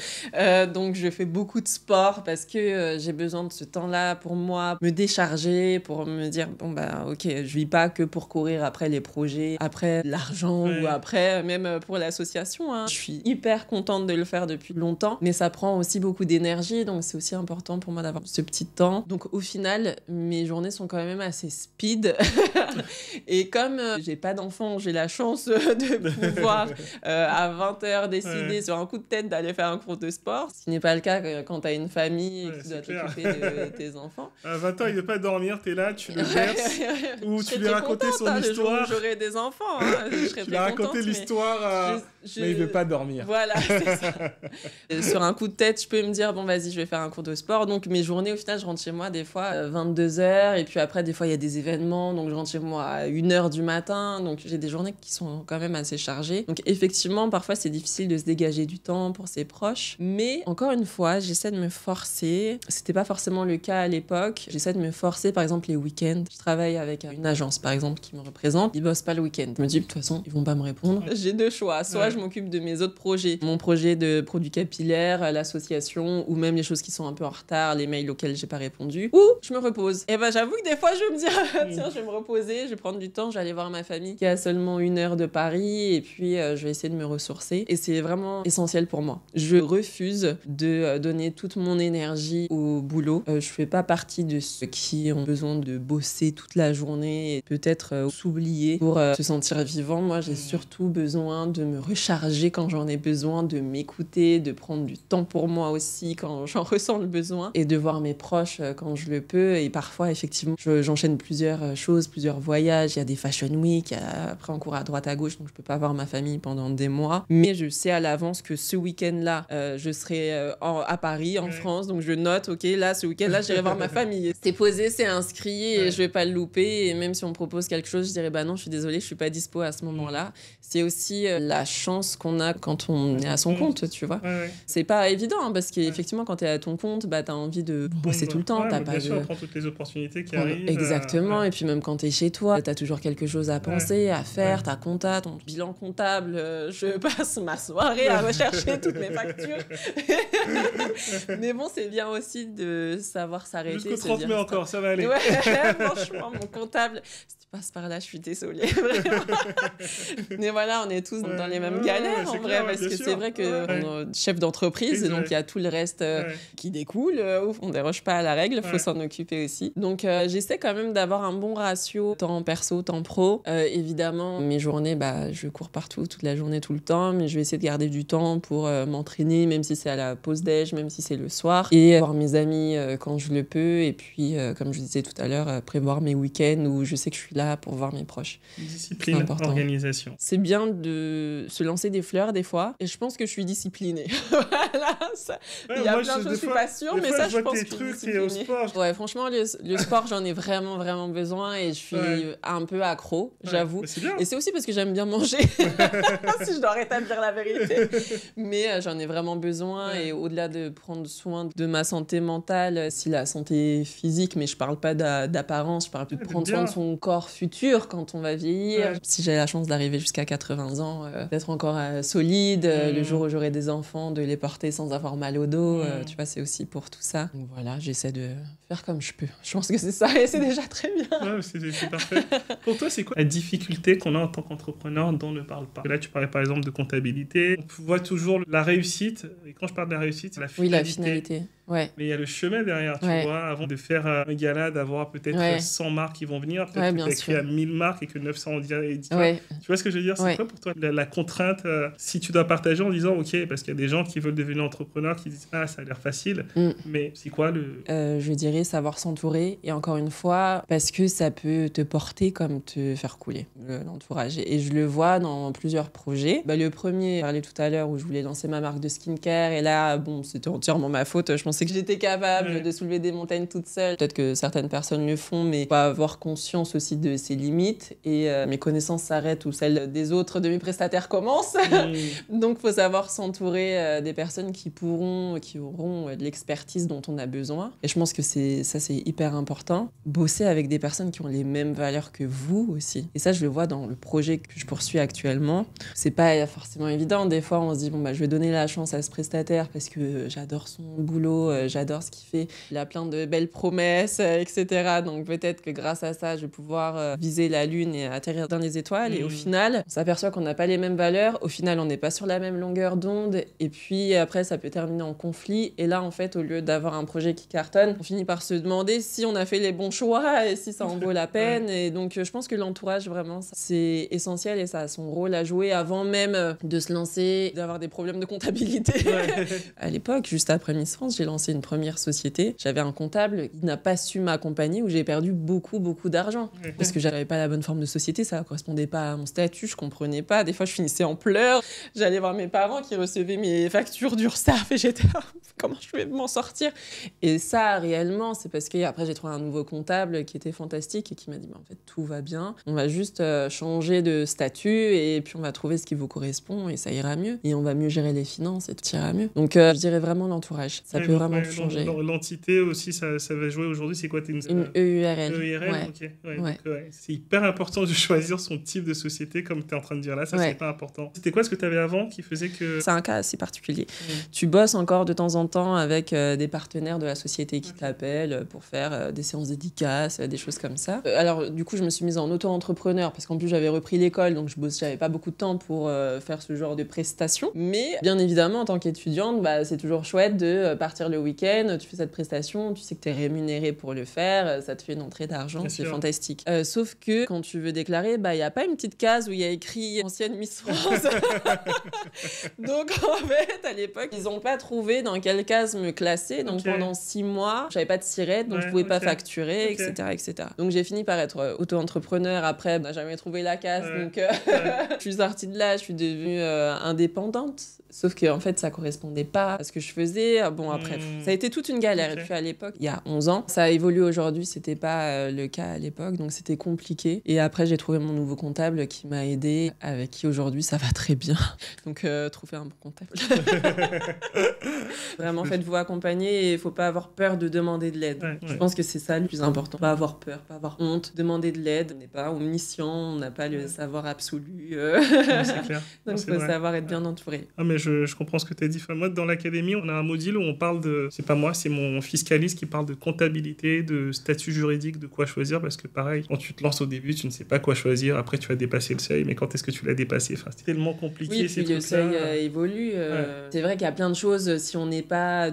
Donc, je fais beaucoup de sport parce que j'ai besoin de ce temps-là pour moi, me décharger, pour me dire, bon, bah, ok, je vis pas que pour courir après les projets, après l'argent ou après, même pour l'association. Hein. Je suis hyper contente de le faire depuis longtemps, mais ça prend aussi beaucoup d'énergie, donc c'est aussi important pour moi d'avoir ce petit temps. Donc, au final, mes journées sont quand même assez speed. Et comme j'ai pas d'enfant, j'ai la chance de pouvoir à 20h décider sur un coup de tête d'aller faire un cours de sport. Ce qui n'est pas le cas quand tu as une famille et que tu dois t'occuper de tes enfants. À 20 ans, il ne veut pas dormir, tu es là, tu le verses, ou tu lui racontais son histoire. Le jour où j'aurai des enfants, hein, je serais tu lui as raconté l'histoire, mais il ne veut pas dormir. Voilà, c'est ça. Sur un coup de tête, je peux me dire, bon, vas-y, je vais faire un cours de sport. Donc, mes journées, au final, je rentre chez moi des fois à 22h. Et puis après, des fois, il y a des événements. Donc, je rentre chez moi à 1h du matin. Donc, j'ai des journées qui sont quand même assez chargées. Donc, effectivement, parfois, c'est difficile de se dégager du temps pour ses proches. Mais encore une fois, j'essaie de me forcer. C'était pas forcément le cas à l'époque. J'essaie de me forcer, par exemple, les week-ends. Je travaille avec une agence, par exemple, qui me représente. Ils bossent pas le week-end. Je me dis, de toute façon, ils vont pas me répondre. J'ai deux choix. Soit je m'occupe de mes autres projets. Mon projet de produits capillaires, l'association, ou même les choses qui sont un peu en retard, les mails auxquels j'ai pas répondu. Ou je me repose. Et ben, j'avoue que des fois, je me dis, tiens, je vais me reposer, je vais prendre du temps, je vais aller voir ma famille qui est à seulement 1 heure de Paris. Et puis, je vais essayer de me ressourcer. Et c'est vraiment essentiel pour moi. Je refuse de donner toute mon énergie au boulot. Je fais pas partie de ceux qui ont besoin de bosser toute la journée et peut-être s'oublier pour se sentir vivant. Moi, j'ai surtout besoin de me recharger quand j'en ai besoin, de m'écouter, de prendre du temps pour moi aussi quand j'en ressens le besoin et de voir mes proches quand je le peux. Et parfois, effectivement, j'enchaîne plusieurs choses, plusieurs voyages. Il y a des fashion week, après on court à droite à gauche, donc je peux pas voir ma famille pendant des mois. Mais je sais à l'avance que ce week-end-là, je serai à Paris, en France, donc je note, ok, là, ce week-end-là, j'irai voir ma famille. C'est posé, c'est inscrit et je vais pas le louper. Et même si on me propose quelque chose, je dirais, bah non, je suis désolée, je suis pas dispo à ce moment-là. C'est aussi la chance qu'on a quand on est à son compte, tu vois. C'est pas évident, hein, parce qu'effectivement, quand t'es à ton compte, bah t'as envie de bosser tout le temps. T'as pas bien sûr, on prend toutes les opportunités qui arrivent. Exactement, et puis même quand t'es chez toi, t'as toujours quelque chose à penser, à faire, ta compta, ton bilan comptable. Je passe ma soirée à rechercher toutes mes factures. Mais bon, c'est bien aussi de savoir s'arrêter. Jusqu'au 30 mai encore, ça va aller. Ouais, franchement, mon comptable, si tu passes par là, je suis désolée. Mais voilà, on est tous dans les mêmes galères en vrai, parce que c'est vrai que on est chef d'entreprise, donc il y a tout le reste qui découle. On ne déroge pas à la règle, il faut s'en occuper aussi. Donc j'essaie quand même d'avoir un bon ratio, temps perso, temps pro. Évidemment, mes journées, je cours partout, toute la journée, tout le temps, mais je vais essayer de garder du temps pour m'entraîner, même si c'est à la pause déj, même si c'est le soir, et voir mes amis quand je le peux, et puis, comme je disais tout à l'heure, prévoir mes week-ends où je sais que je suis là pour voir mes proches. Discipline, organisation. C'est bien de se lancer des fleurs des fois, et je pense que je suis disciplinée. Voilà, il y a plein de choses, je suis pas sûre, mais ça, je pense que je suis disciplinée. Au sport. Ouais, franchement, le sport, j'en ai vraiment, vraiment besoin, et je suis un peu accro, j'avoue. C'est bien. Et c'est aussi parce que j'aime bien manger, si je dois rétablir la vérité. mais j'en ai vraiment besoin. Ouais. Et au-delà de prendre soin de ma santé mentale, si la santé physique, mais je parle pas d'apparence, je parle de prendre soin de son corps futur quand on va vieillir. Ouais. Si j'ai la chance d'arriver jusqu'à 80 ans, d'être encore solide, le jour où j'aurai des enfants, de les porter sans avoir mal au dos, tu vois, c'est aussi pour tout ça. Donc voilà, j'essaie de faire comme je peux. Je pense que c'est ça et c'est déjà très bien. Ouais, c'est parfait. Pour toi, c'est quoi la difficulté qu'on a en tant qu'entrepreneur dont on ne parle pas? Là, tu parlais par exemple de comptabilité. On voit toujours la réussite. Et quand je parle de la réussite, c'est la finalité. Oui, la finalité. Ouais. Mais il y a le chemin derrière, tu vois. Avant de faire un gala, d'avoir peut-être 100 marques qui vont venir. Peut-être que tu as écrit à 1000 marques et que 900 on dirait. Tu vois ce que je veux dire? C'est quoi pour toi la contrainte si tu dois partager en disant, OK, parce qu'il y a des gens qui veulent devenir entrepreneurs qui disent, ah, ça a l'air facile. Mais c'est quoi le... Je dirais savoir s'entourer. Et encore une fois, parce que ça peut te porter comme te faire couler, l'entourage. Et je le vois dans plusieurs projets. Le premier, je parlais tout à l'heure, où je voulais lancer ma marque de skincare. Et là, bon, c'était entièrement ma faute. Je pensais que j'étais capable de soulever des montagnes toute seule. Peut-être que certaines personnes le font, mais il faut avoir conscience aussi de ses limites. Et mes connaissances s'arrêtent où celles des autres, de mes prestataires, commencent. Donc, il faut savoir s'entourer des personnes qui auront de l'expertise dont on a besoin. Et je pense que c'est hyper important. Bosser avec des personnes qui ont les mêmes valeurs que vous aussi. Et ça, je le vois dans le projet que je poursuis actuellement. C'est pas forcément évident. Des fois, on se dit, je vais donner la chance à ce prestataire parce que j'adore son boulot, j'adore ce qu'il fait. Il a plein de belles promesses, etc. Donc peut-être que grâce à ça, je vais pouvoir viser la lune et atterrir dans les étoiles. Et au final, on s'aperçoit qu'on n'a pas les mêmes valeurs. Au final, on n'est pas sur la même longueur d'onde. Et puis après, ça peut terminer en conflit. Et là, en fait, au lieu d'avoir un projet qui cartonne, on finit par se demander si on a fait les bons choix et si ça en vaut la peine. Et donc, je pense que l'entourage, vraiment, c'est essentiel et ça a son rôle à jouer avant même de se lancer, d'avoir des problèmes de comptabilité. À l'époque, juste après Miss France, j'ai lancé une première société. J'avais un comptable qui n'a pas su m'accompagner, où j'ai perdu beaucoup d'argent. Parce que j'avais pas la bonne forme de société, ça correspondait pas à mon statut, je comprenais pas. Des fois, je finissais en pleurs. J'allais voir mes parents qui recevaient mes factures d'URSSAF et j'étais là, comment je vais m'en sortir? Et ça, réellement, c'est parce qu'après, j'ai trouvé un nouveau comptable qui était fantastique et qui m'a dit, en fait, tout va bien. On va juste changer de statut et puis on va trouver ce qui vous correspond et ça ira mieux. Et on va mieux gérer les finances et tout ira mieux. Donc, je dirais vraiment l'entourage. Ça peut vraiment tout changer. L'entité aussi, ça va jouer aujourd'hui. C'est quoi? Une EURL. EURL, ok. Donc, c'est hyper important de choisir son type de société, comme tu es en train de dire là. Ça, c'est pas important. C'était quoi ce que tu avais avant qui faisait que... C'est un cas assez particulier. Tu bosses encore de temps en temps avec des partenaires de la société qui t'appellent pour faire des séances dédicaces, des choses comme ça. Alors, du coup, je me suis mise en auto-entrepreneur parce qu'en plus, j'avais repris l'école, donc j'avais pas beaucoup de temps pour faire ce genre de prestations. Mais bien évidemment, en tant qu'étudiante, c'est toujours chouette de partir le week-end, tu fais cette prestation, tu sais que tu es rémunéré pour le faire, ça te fait une entrée d'argent, c'est fantastique. Sauf que quand tu veux déclarer, il n'y a pas une petite case où il y a écrit ancienne Miss France. Donc en fait, à l'époque, ils n'ont pas trouvé dans quelle case me classer. Donc pendant 6 mois, j'avais pas de SIRET, donc je pouvais pas facturer, etc. Donc j'ai fini par être auto-entrepreneur. Après, on n'a jamais trouvé la case. Donc je suis sortie de là, je suis devenue indépendante. Sauf qu'en fait, ça correspondait pas à ce que je faisais. Bon, après, ça a été toute une galère. Et puis à l'époque, il y a 11 ans, ça a évolué aujourd'hui, c'était pas le cas à l'époque, donc c'était compliqué. Et après, j'ai trouvé mon nouveau comptable qui m'a aidée, avec qui aujourd'hui ça va très bien. Donc, trouver un bon comptable. Vraiment, faites-vous accompagner et il faut pas avoir peur de demander de l'aide. Je pense que c'est ça le plus important. Pas avoir peur, pas avoir honte, demander de l'aide. On n'est pas omniscient, on n'a pas le savoir absolu. C'est clair. Donc, il faut savoir être bien entouré. Ah, mais je comprends ce que tu as dit. Enfin, moi, dans l'académie, on a un module où on parle de... C'est pas moi, c'est mon fiscaliste qui parle de comptabilité, de statut juridique, de quoi choisir. Parce que pareil, quand tu te lances au début, tu ne sais pas quoi choisir. Après, tu vas dépasser le seuil. Mais quand est-ce que tu l'as dépassé? Enfin, c'est tellement compliqué. Oui, puis le seuil évolue. C'est vrai qu'il y a plein de choses. Si on n'a pas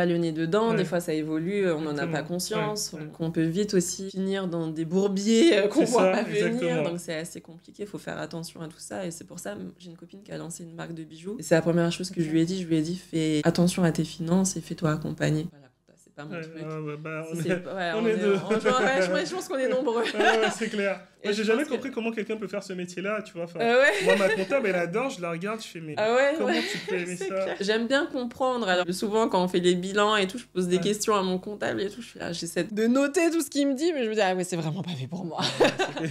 le nez dedans, des fois, ça évolue. On n'en a pas conscience. Donc, on peut vite aussi finir dans des bourbiers qu'on ne voit pas venir. Donc, c'est assez compliqué. Il faut faire attention à tout ça. Et c'est pour ça, j'ai une copine qui a lancé une marque de bijoux. Et c'est la première chose que je lui ai dit. Je lui ai dit, fais attention à tes finances et fais-toi accompagner. Voilà. C'est pas mon truc. On est deux. Je pense qu'on est nombreux. C'est clair. Moi, j'ai jamais compris comment quelqu'un peut faire ce métier-là, tu vois. Enfin, ouais. Moi, ma comptable, elle adore, je la regarde, je fais, mais comment tu peux aimer ça? Clair. J'aime bien comprendre. Alors, souvent, quand on fait les bilans et tout, je pose des questions à mon comptable et tout. Je suis là, j'essaie de noter tout ce qu'il me dit, mais je me dis, ah ouais, c'est vraiment pas fait pour moi.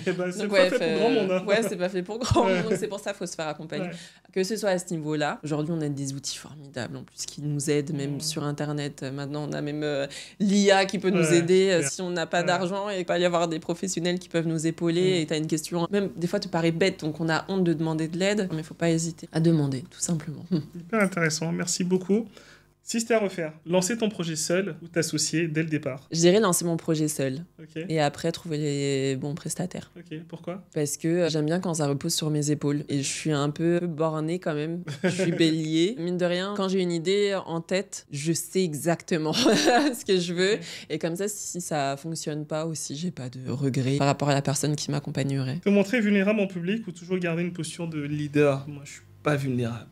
C'est pas fait pour grand monde. Hein. Ouais, c'est pas fait pour grand monde. Donc, c'est pour ça qu'il faut se faire accompagner. Que ce soit à ce niveau-là, aujourd'hui on a des outils formidables en plus qui nous aident, même sur Internet. Maintenant on a même l'IA qui peut nous aider si on n'a pas d'argent, et il peut y avoir des professionnels qui peuvent nous épauler et tu as une question, même des fois te paraît bête, donc on a honte de demander de l'aide, mais il faut pas hésiter à demander, tout simplement. Hyper intéressant, merci beaucoup. Si c'était à refaire, lancer ton projet seul ou t'associer dès le départ? Je dirais lancer mon projet seul. Ok. Et après trouver les bons prestataires. Ok, pourquoi? Parce que j'aime bien quand ça repose sur mes épaules. Et je suis un peu bornée quand même. Je suis bélier. Mine de rien, quand j'ai une idée en tête, je sais exactement ce que je veux. Et comme ça, si ça fonctionne pas aussi, j'ai pas de regrets par rapport à la personne qui m'accompagnerait. Te montrer vulnérable en public ou toujours garder une posture de leader? Moi, je suis pas vulnérable.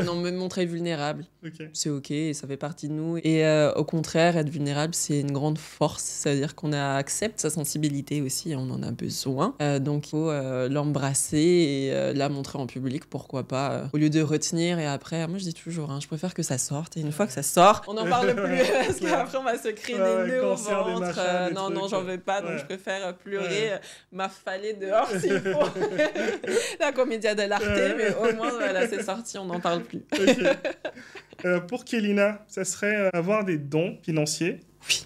Non, me montrer vulnérable, c'est ok, ça fait partie de nous. Et au contraire, être vulnérable, c'est une grande force. Ça veut dire qu'on accepte sa sensibilité aussi, on en a besoin. Donc il faut l'embrasser et la montrer en public, pourquoi pas, au lieu de retenir. Et après, moi je dis toujours, je préfère que ça sorte. Et une fois que ça sort, on n'en parle plus, parce qu'après on va se créer des nœuds au ventre. Non, j'en veux pas, donc je préfère pleurer, m'affaler dehors s'il faut. La commedia dell'arte, mais au moins voilà, c'est sorti, on n'en parle plus. Pour Kélina, ça serait avoir des dons financiers. Oui.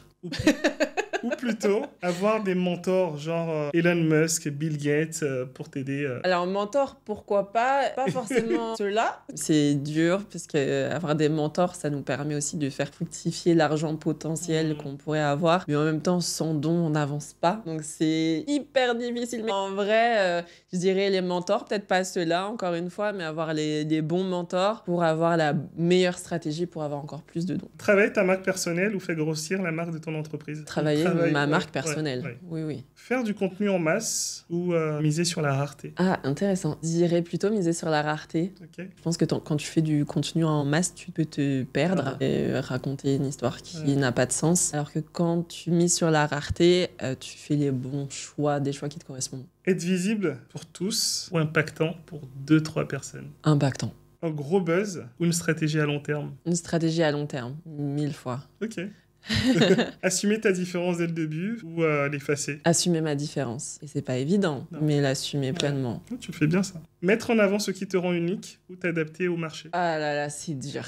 Ou plutôt avoir des mentors, genre Elon Musk, Bill Gates, pour t'aider. Alors, mentor, pourquoi pas? Pas forcément ceux-là. C'est dur, parce qu'avoir des mentors, ça nous permet aussi de faire fructifier l'argent potentiel qu'on pourrait avoir. Mais en même temps, sans don, on n'avance pas. Donc, c'est hyper difficile. Mais en vrai, je dirais les mentors, peut-être pas ceux-là, encore une fois, mais avoir les bons mentors pour avoir la meilleure stratégie pour avoir encore plus de dons. Travailler ta marque personnelle ou faire grossir la marque de ton entreprise? Travailler ma marque personnelle. Oui. Faire du contenu en masse ou miser sur la rareté? Ah, intéressant. Je dirais plutôt miser sur la rareté. Je pense que quand tu fais du contenu en masse, tu peux te perdre et raconter une histoire qui n'a pas de sens. Alors que quand tu mises sur la rareté, tu fais les bons choix, des choix qui te correspondent. Être visible pour tous ou impactant pour 2-3 personnes? Impactant. Un gros buzz ou une stratégie à long terme? Une stratégie à long terme, 1000 fois. Ok. Assumer ta différence dès le début ou l'effacer? Assumer ma différence. Et c'est pas évident, mais l'assumer pleinement. Tu fais bien ça. Mettre en avant ce qui te rend unique ou t'adapter au marché? Ah là là, c'est dur.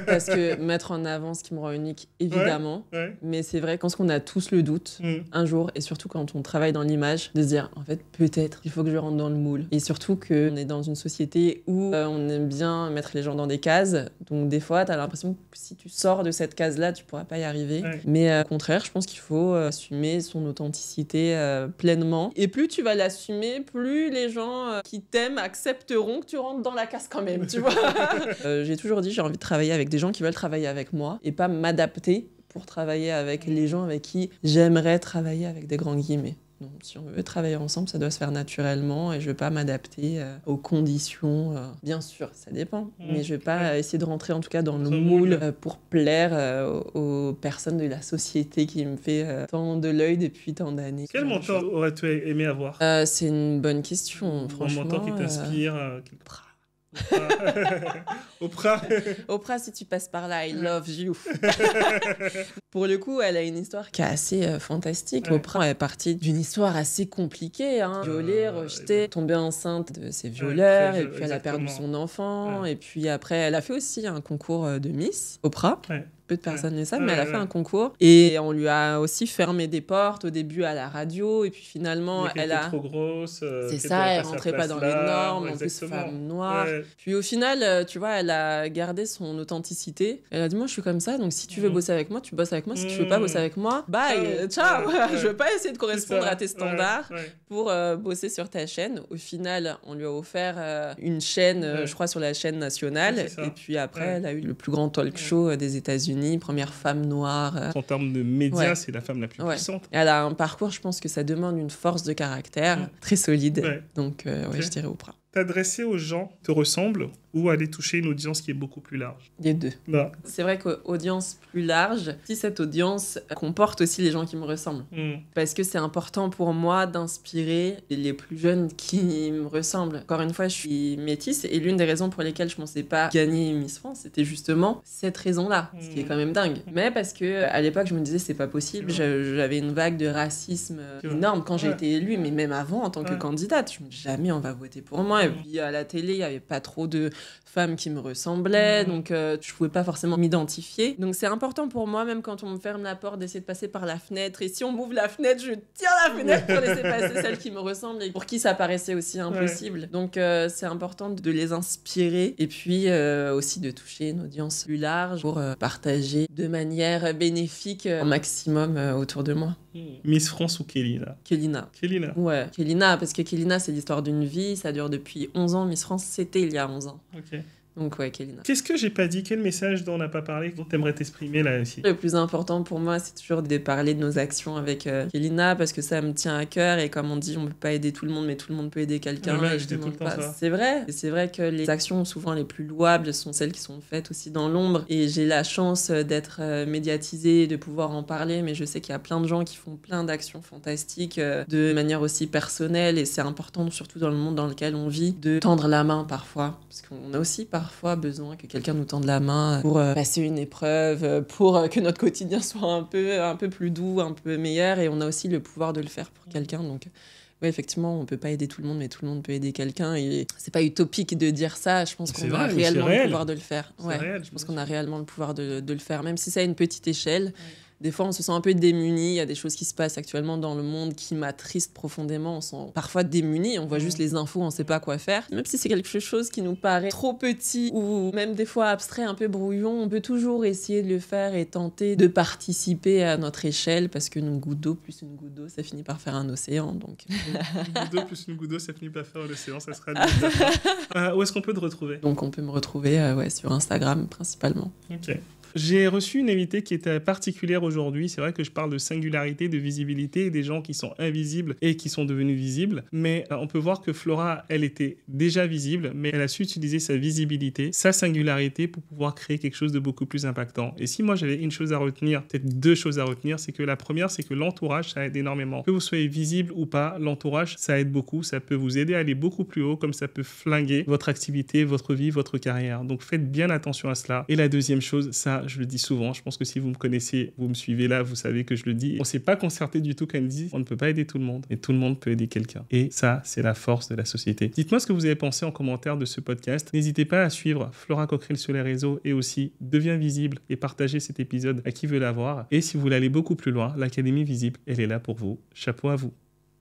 Parce que mettre en avant ce qui me rend unique, évidemment. Mais c'est vrai, quand on a tous le doute, un jour, et surtout quand on travaille dans l'image, de se dire, en fait, peut-être, il faut que je rentre dans le moule. Et surtout qu'on est dans une société où on aime bien mettre les gens dans des cases. Donc des fois, t'as l'impression que si tu sors de cette case-là, tu pourras pas y arriver. Mais au contraire, je pense qu'il faut assumer son authenticité pleinement. Et plus tu vas l'assumer, plus les gens qui t'aiment accepteront que tu rentres dans la case quand même, tu vois. J'ai toujours dit, j'ai envie de travailler avec des gens qui veulent travailler avec moi et pas m'adapter pour travailler avec les gens avec qui j'aimerais travailler, avec des grands guillemets. Donc, si on veut travailler ensemble, ça doit se faire naturellement et je ne vais pas m'adapter aux conditions. Bien sûr, ça dépend, mais je ne vais pas essayer de rentrer en tout cas dans le moule pour plaire aux personnes de la société qui me fait tant de l'œil depuis tant d'années. Quel mentor aurais-tu aimé avoir? C'est une bonne question, franchement. Un mentor qui t'inspire Oprah. Oprah, si tu passes par là, I love you. Pour le coup, elle a une histoire qui est assez fantastique. Oprah est partie d'une histoire assez compliquée. Violée, rejetée, tombée enceinte de ses violeurs, et puis elle a perdu son enfant. Et puis après, elle a fait aussi un concours de Miss, Oprah. Peu de personnes le savent, mais elle a fait un concours. Et on lui a aussi fermé des portes au début à la radio. Et puis finalement, elle a... trop grosse. C'est ça, elle rentrait pas dans les normes, en plus femme noire. Puis au final, tu vois, elle a gardé son authenticité. Elle a dit, moi je suis comme ça, donc si tu veux bosser avec moi, tu bosses avec moi. Si tu veux pas bosser avec moi, bye, ciao. Je veux pas essayer de correspondre à tes standards pour bosser sur ta chaîne. Au final, on lui a offert une chaîne, je crois, sur la chaîne nationale. Et puis après, elle a eu le plus grand talk show des États-Unis, première femme noire. En termes de médias, c'est la femme la plus puissante. Elle a un parcours, je pense que ça demande une force de caractère très solide. Donc, je dirais Oprah. T'adresser aux gens qui te ressemblent ou aller toucher une audience qui est beaucoup plus large? Les deux. C'est vrai qu'audience plus large, si cette audience comporte aussi les gens qui me ressemblent. Parce que c'est important pour moi d'inspirer les plus jeunes qui me ressemblent. Encore une fois, je suis métisse et l'une des raisons pour lesquelles je ne pensais pas gagner Miss France, c'était justement cette raison-là, ce qui est quand même dingue. Mais parce que à l'époque, je me disais c'est pas possible, j'avais une vague de racisme énorme quand j'ai été élue, mais même avant en tant que candidate, je me disais jamais on va voter pour moi. Et puis à la télé, il n'y avait pas trop de femmes qui me ressemblaient, donc je pouvais pas forcément m'identifier. Donc c'est important pour moi, même quand on me ferme la porte, d'essayer de passer par la fenêtre. Et si on m'ouvre la fenêtre, je tire la fenêtre pour laisser passer celles qui me ressemblent et pour qui ça paraissait aussi impossible. Donc c'est important de les inspirer et puis aussi de toucher une audience plus large pour partager de manière bénéfique un maximum autour de moi. Miss France ou Kélina? Kélina. Ouais, Kélina, parce que Kélina, c'est l'histoire d'une vie, ça dure depuis 11 ans. Miss France, c'était il y a 11 ans. Ok. Donc ouais, Kélina. Qu'est-ce que j'ai pas dit? Quel message dont on n'a pas parlé, dont tu aimerais t'exprimer là aussi? Le plus important pour moi, c'est toujours de parler de nos actions avec Kélina, parce que ça me tient à cœur. Et comme on dit, on peut pas aider tout le monde, mais tout le monde peut aider quelqu'un. Ouais, et je demande pas. C'est vrai. Et c'est vrai que les actions souvent les plus louables sont celles qui sont faites aussi dans l'ombre. Et j'ai la chance d'être médiatisée, de pouvoir en parler. Mais je sais qu'il y a plein de gens qui font plein d'actions fantastiques de manière aussi personnelle. Et c'est important, surtout dans le monde dans lequel on vit, de tendre la main parfois. Parce qu'on a aussi parfois besoin que quelqu'un nous tende la main pour passer une épreuve, pour que notre quotidien soit un peu plus doux, un peu meilleur, et on a aussi le pouvoir de le faire pour quelqu'un. Donc oui, effectivement, on peut pas aider tout le monde, mais tout le monde peut aider quelqu'un, et c'est pas utopique de dire ça. Je pense qu'on a réellement le pouvoir de le faire. Je pense qu'on a réellement le pouvoir de le faire, même si c'est à une petite échelle. Des fois, on se sent un peu démuni. Il y a des choses qui se passent actuellement dans le monde qui m'attristent profondément. On se sent parfois démuni. On voit juste les infos, on ne sait pas quoi faire. Même si c'est quelque chose qui nous paraît trop petit ou même des fois abstrait, un peu brouillon, on peut toujours essayer de le faire et tenter de participer à notre échelle, parce qu'une goutte d'eau plus une goutte d'eau, ça finit par faire un océan. Donc. Une goutte d'eau plus une goutte d'eau, ça finit par faire l'océan. Ça sera le où est-ce qu'on peut te retrouver? Donc on peut me retrouver sur Instagram principalement. Ok. J'ai reçu une invitée qui était particulière aujourd'hui. C'est vrai que je parle de singularité, de visibilité, des gens qui sont invisibles et qui sont devenus visibles. Mais on peut voir que Flora, elle était déjà visible, mais elle a su utiliser sa visibilité, sa singularité pour pouvoir créer quelque chose de beaucoup plus impactant. Et si moi j'avais une chose à retenir, peut-être deux choses à retenir, c'est que la première, c'est que l'entourage, ça aide énormément. Que vous soyez visible ou pas, l'entourage, ça aide beaucoup. Ça peut vous aider à aller beaucoup plus haut, comme ça peut flinguer votre activité, votre vie, votre carrière. Donc faites bien attention à cela. Et la deuxième chose, ça, je le dis souvent, je pense que si vous me connaissez, vous me suivez là, vous savez que je le dis. On ne s'est pas concerté du tout quand elle dit on ne peut pas aider tout le monde, mais tout le monde peut aider quelqu'un. Et ça, c'est la force de la société. Dites-moi ce que vous avez pensé en commentaire de ce podcast. N'hésitez pas à suivre Flora Cockerill sur les réseaux et aussi Deviens visible et partagez cet épisode à qui veut l'avoir. Et si vous voulez aller beaucoup plus loin, l'Académie Visible, elle est là pour vous. Chapeau à vous.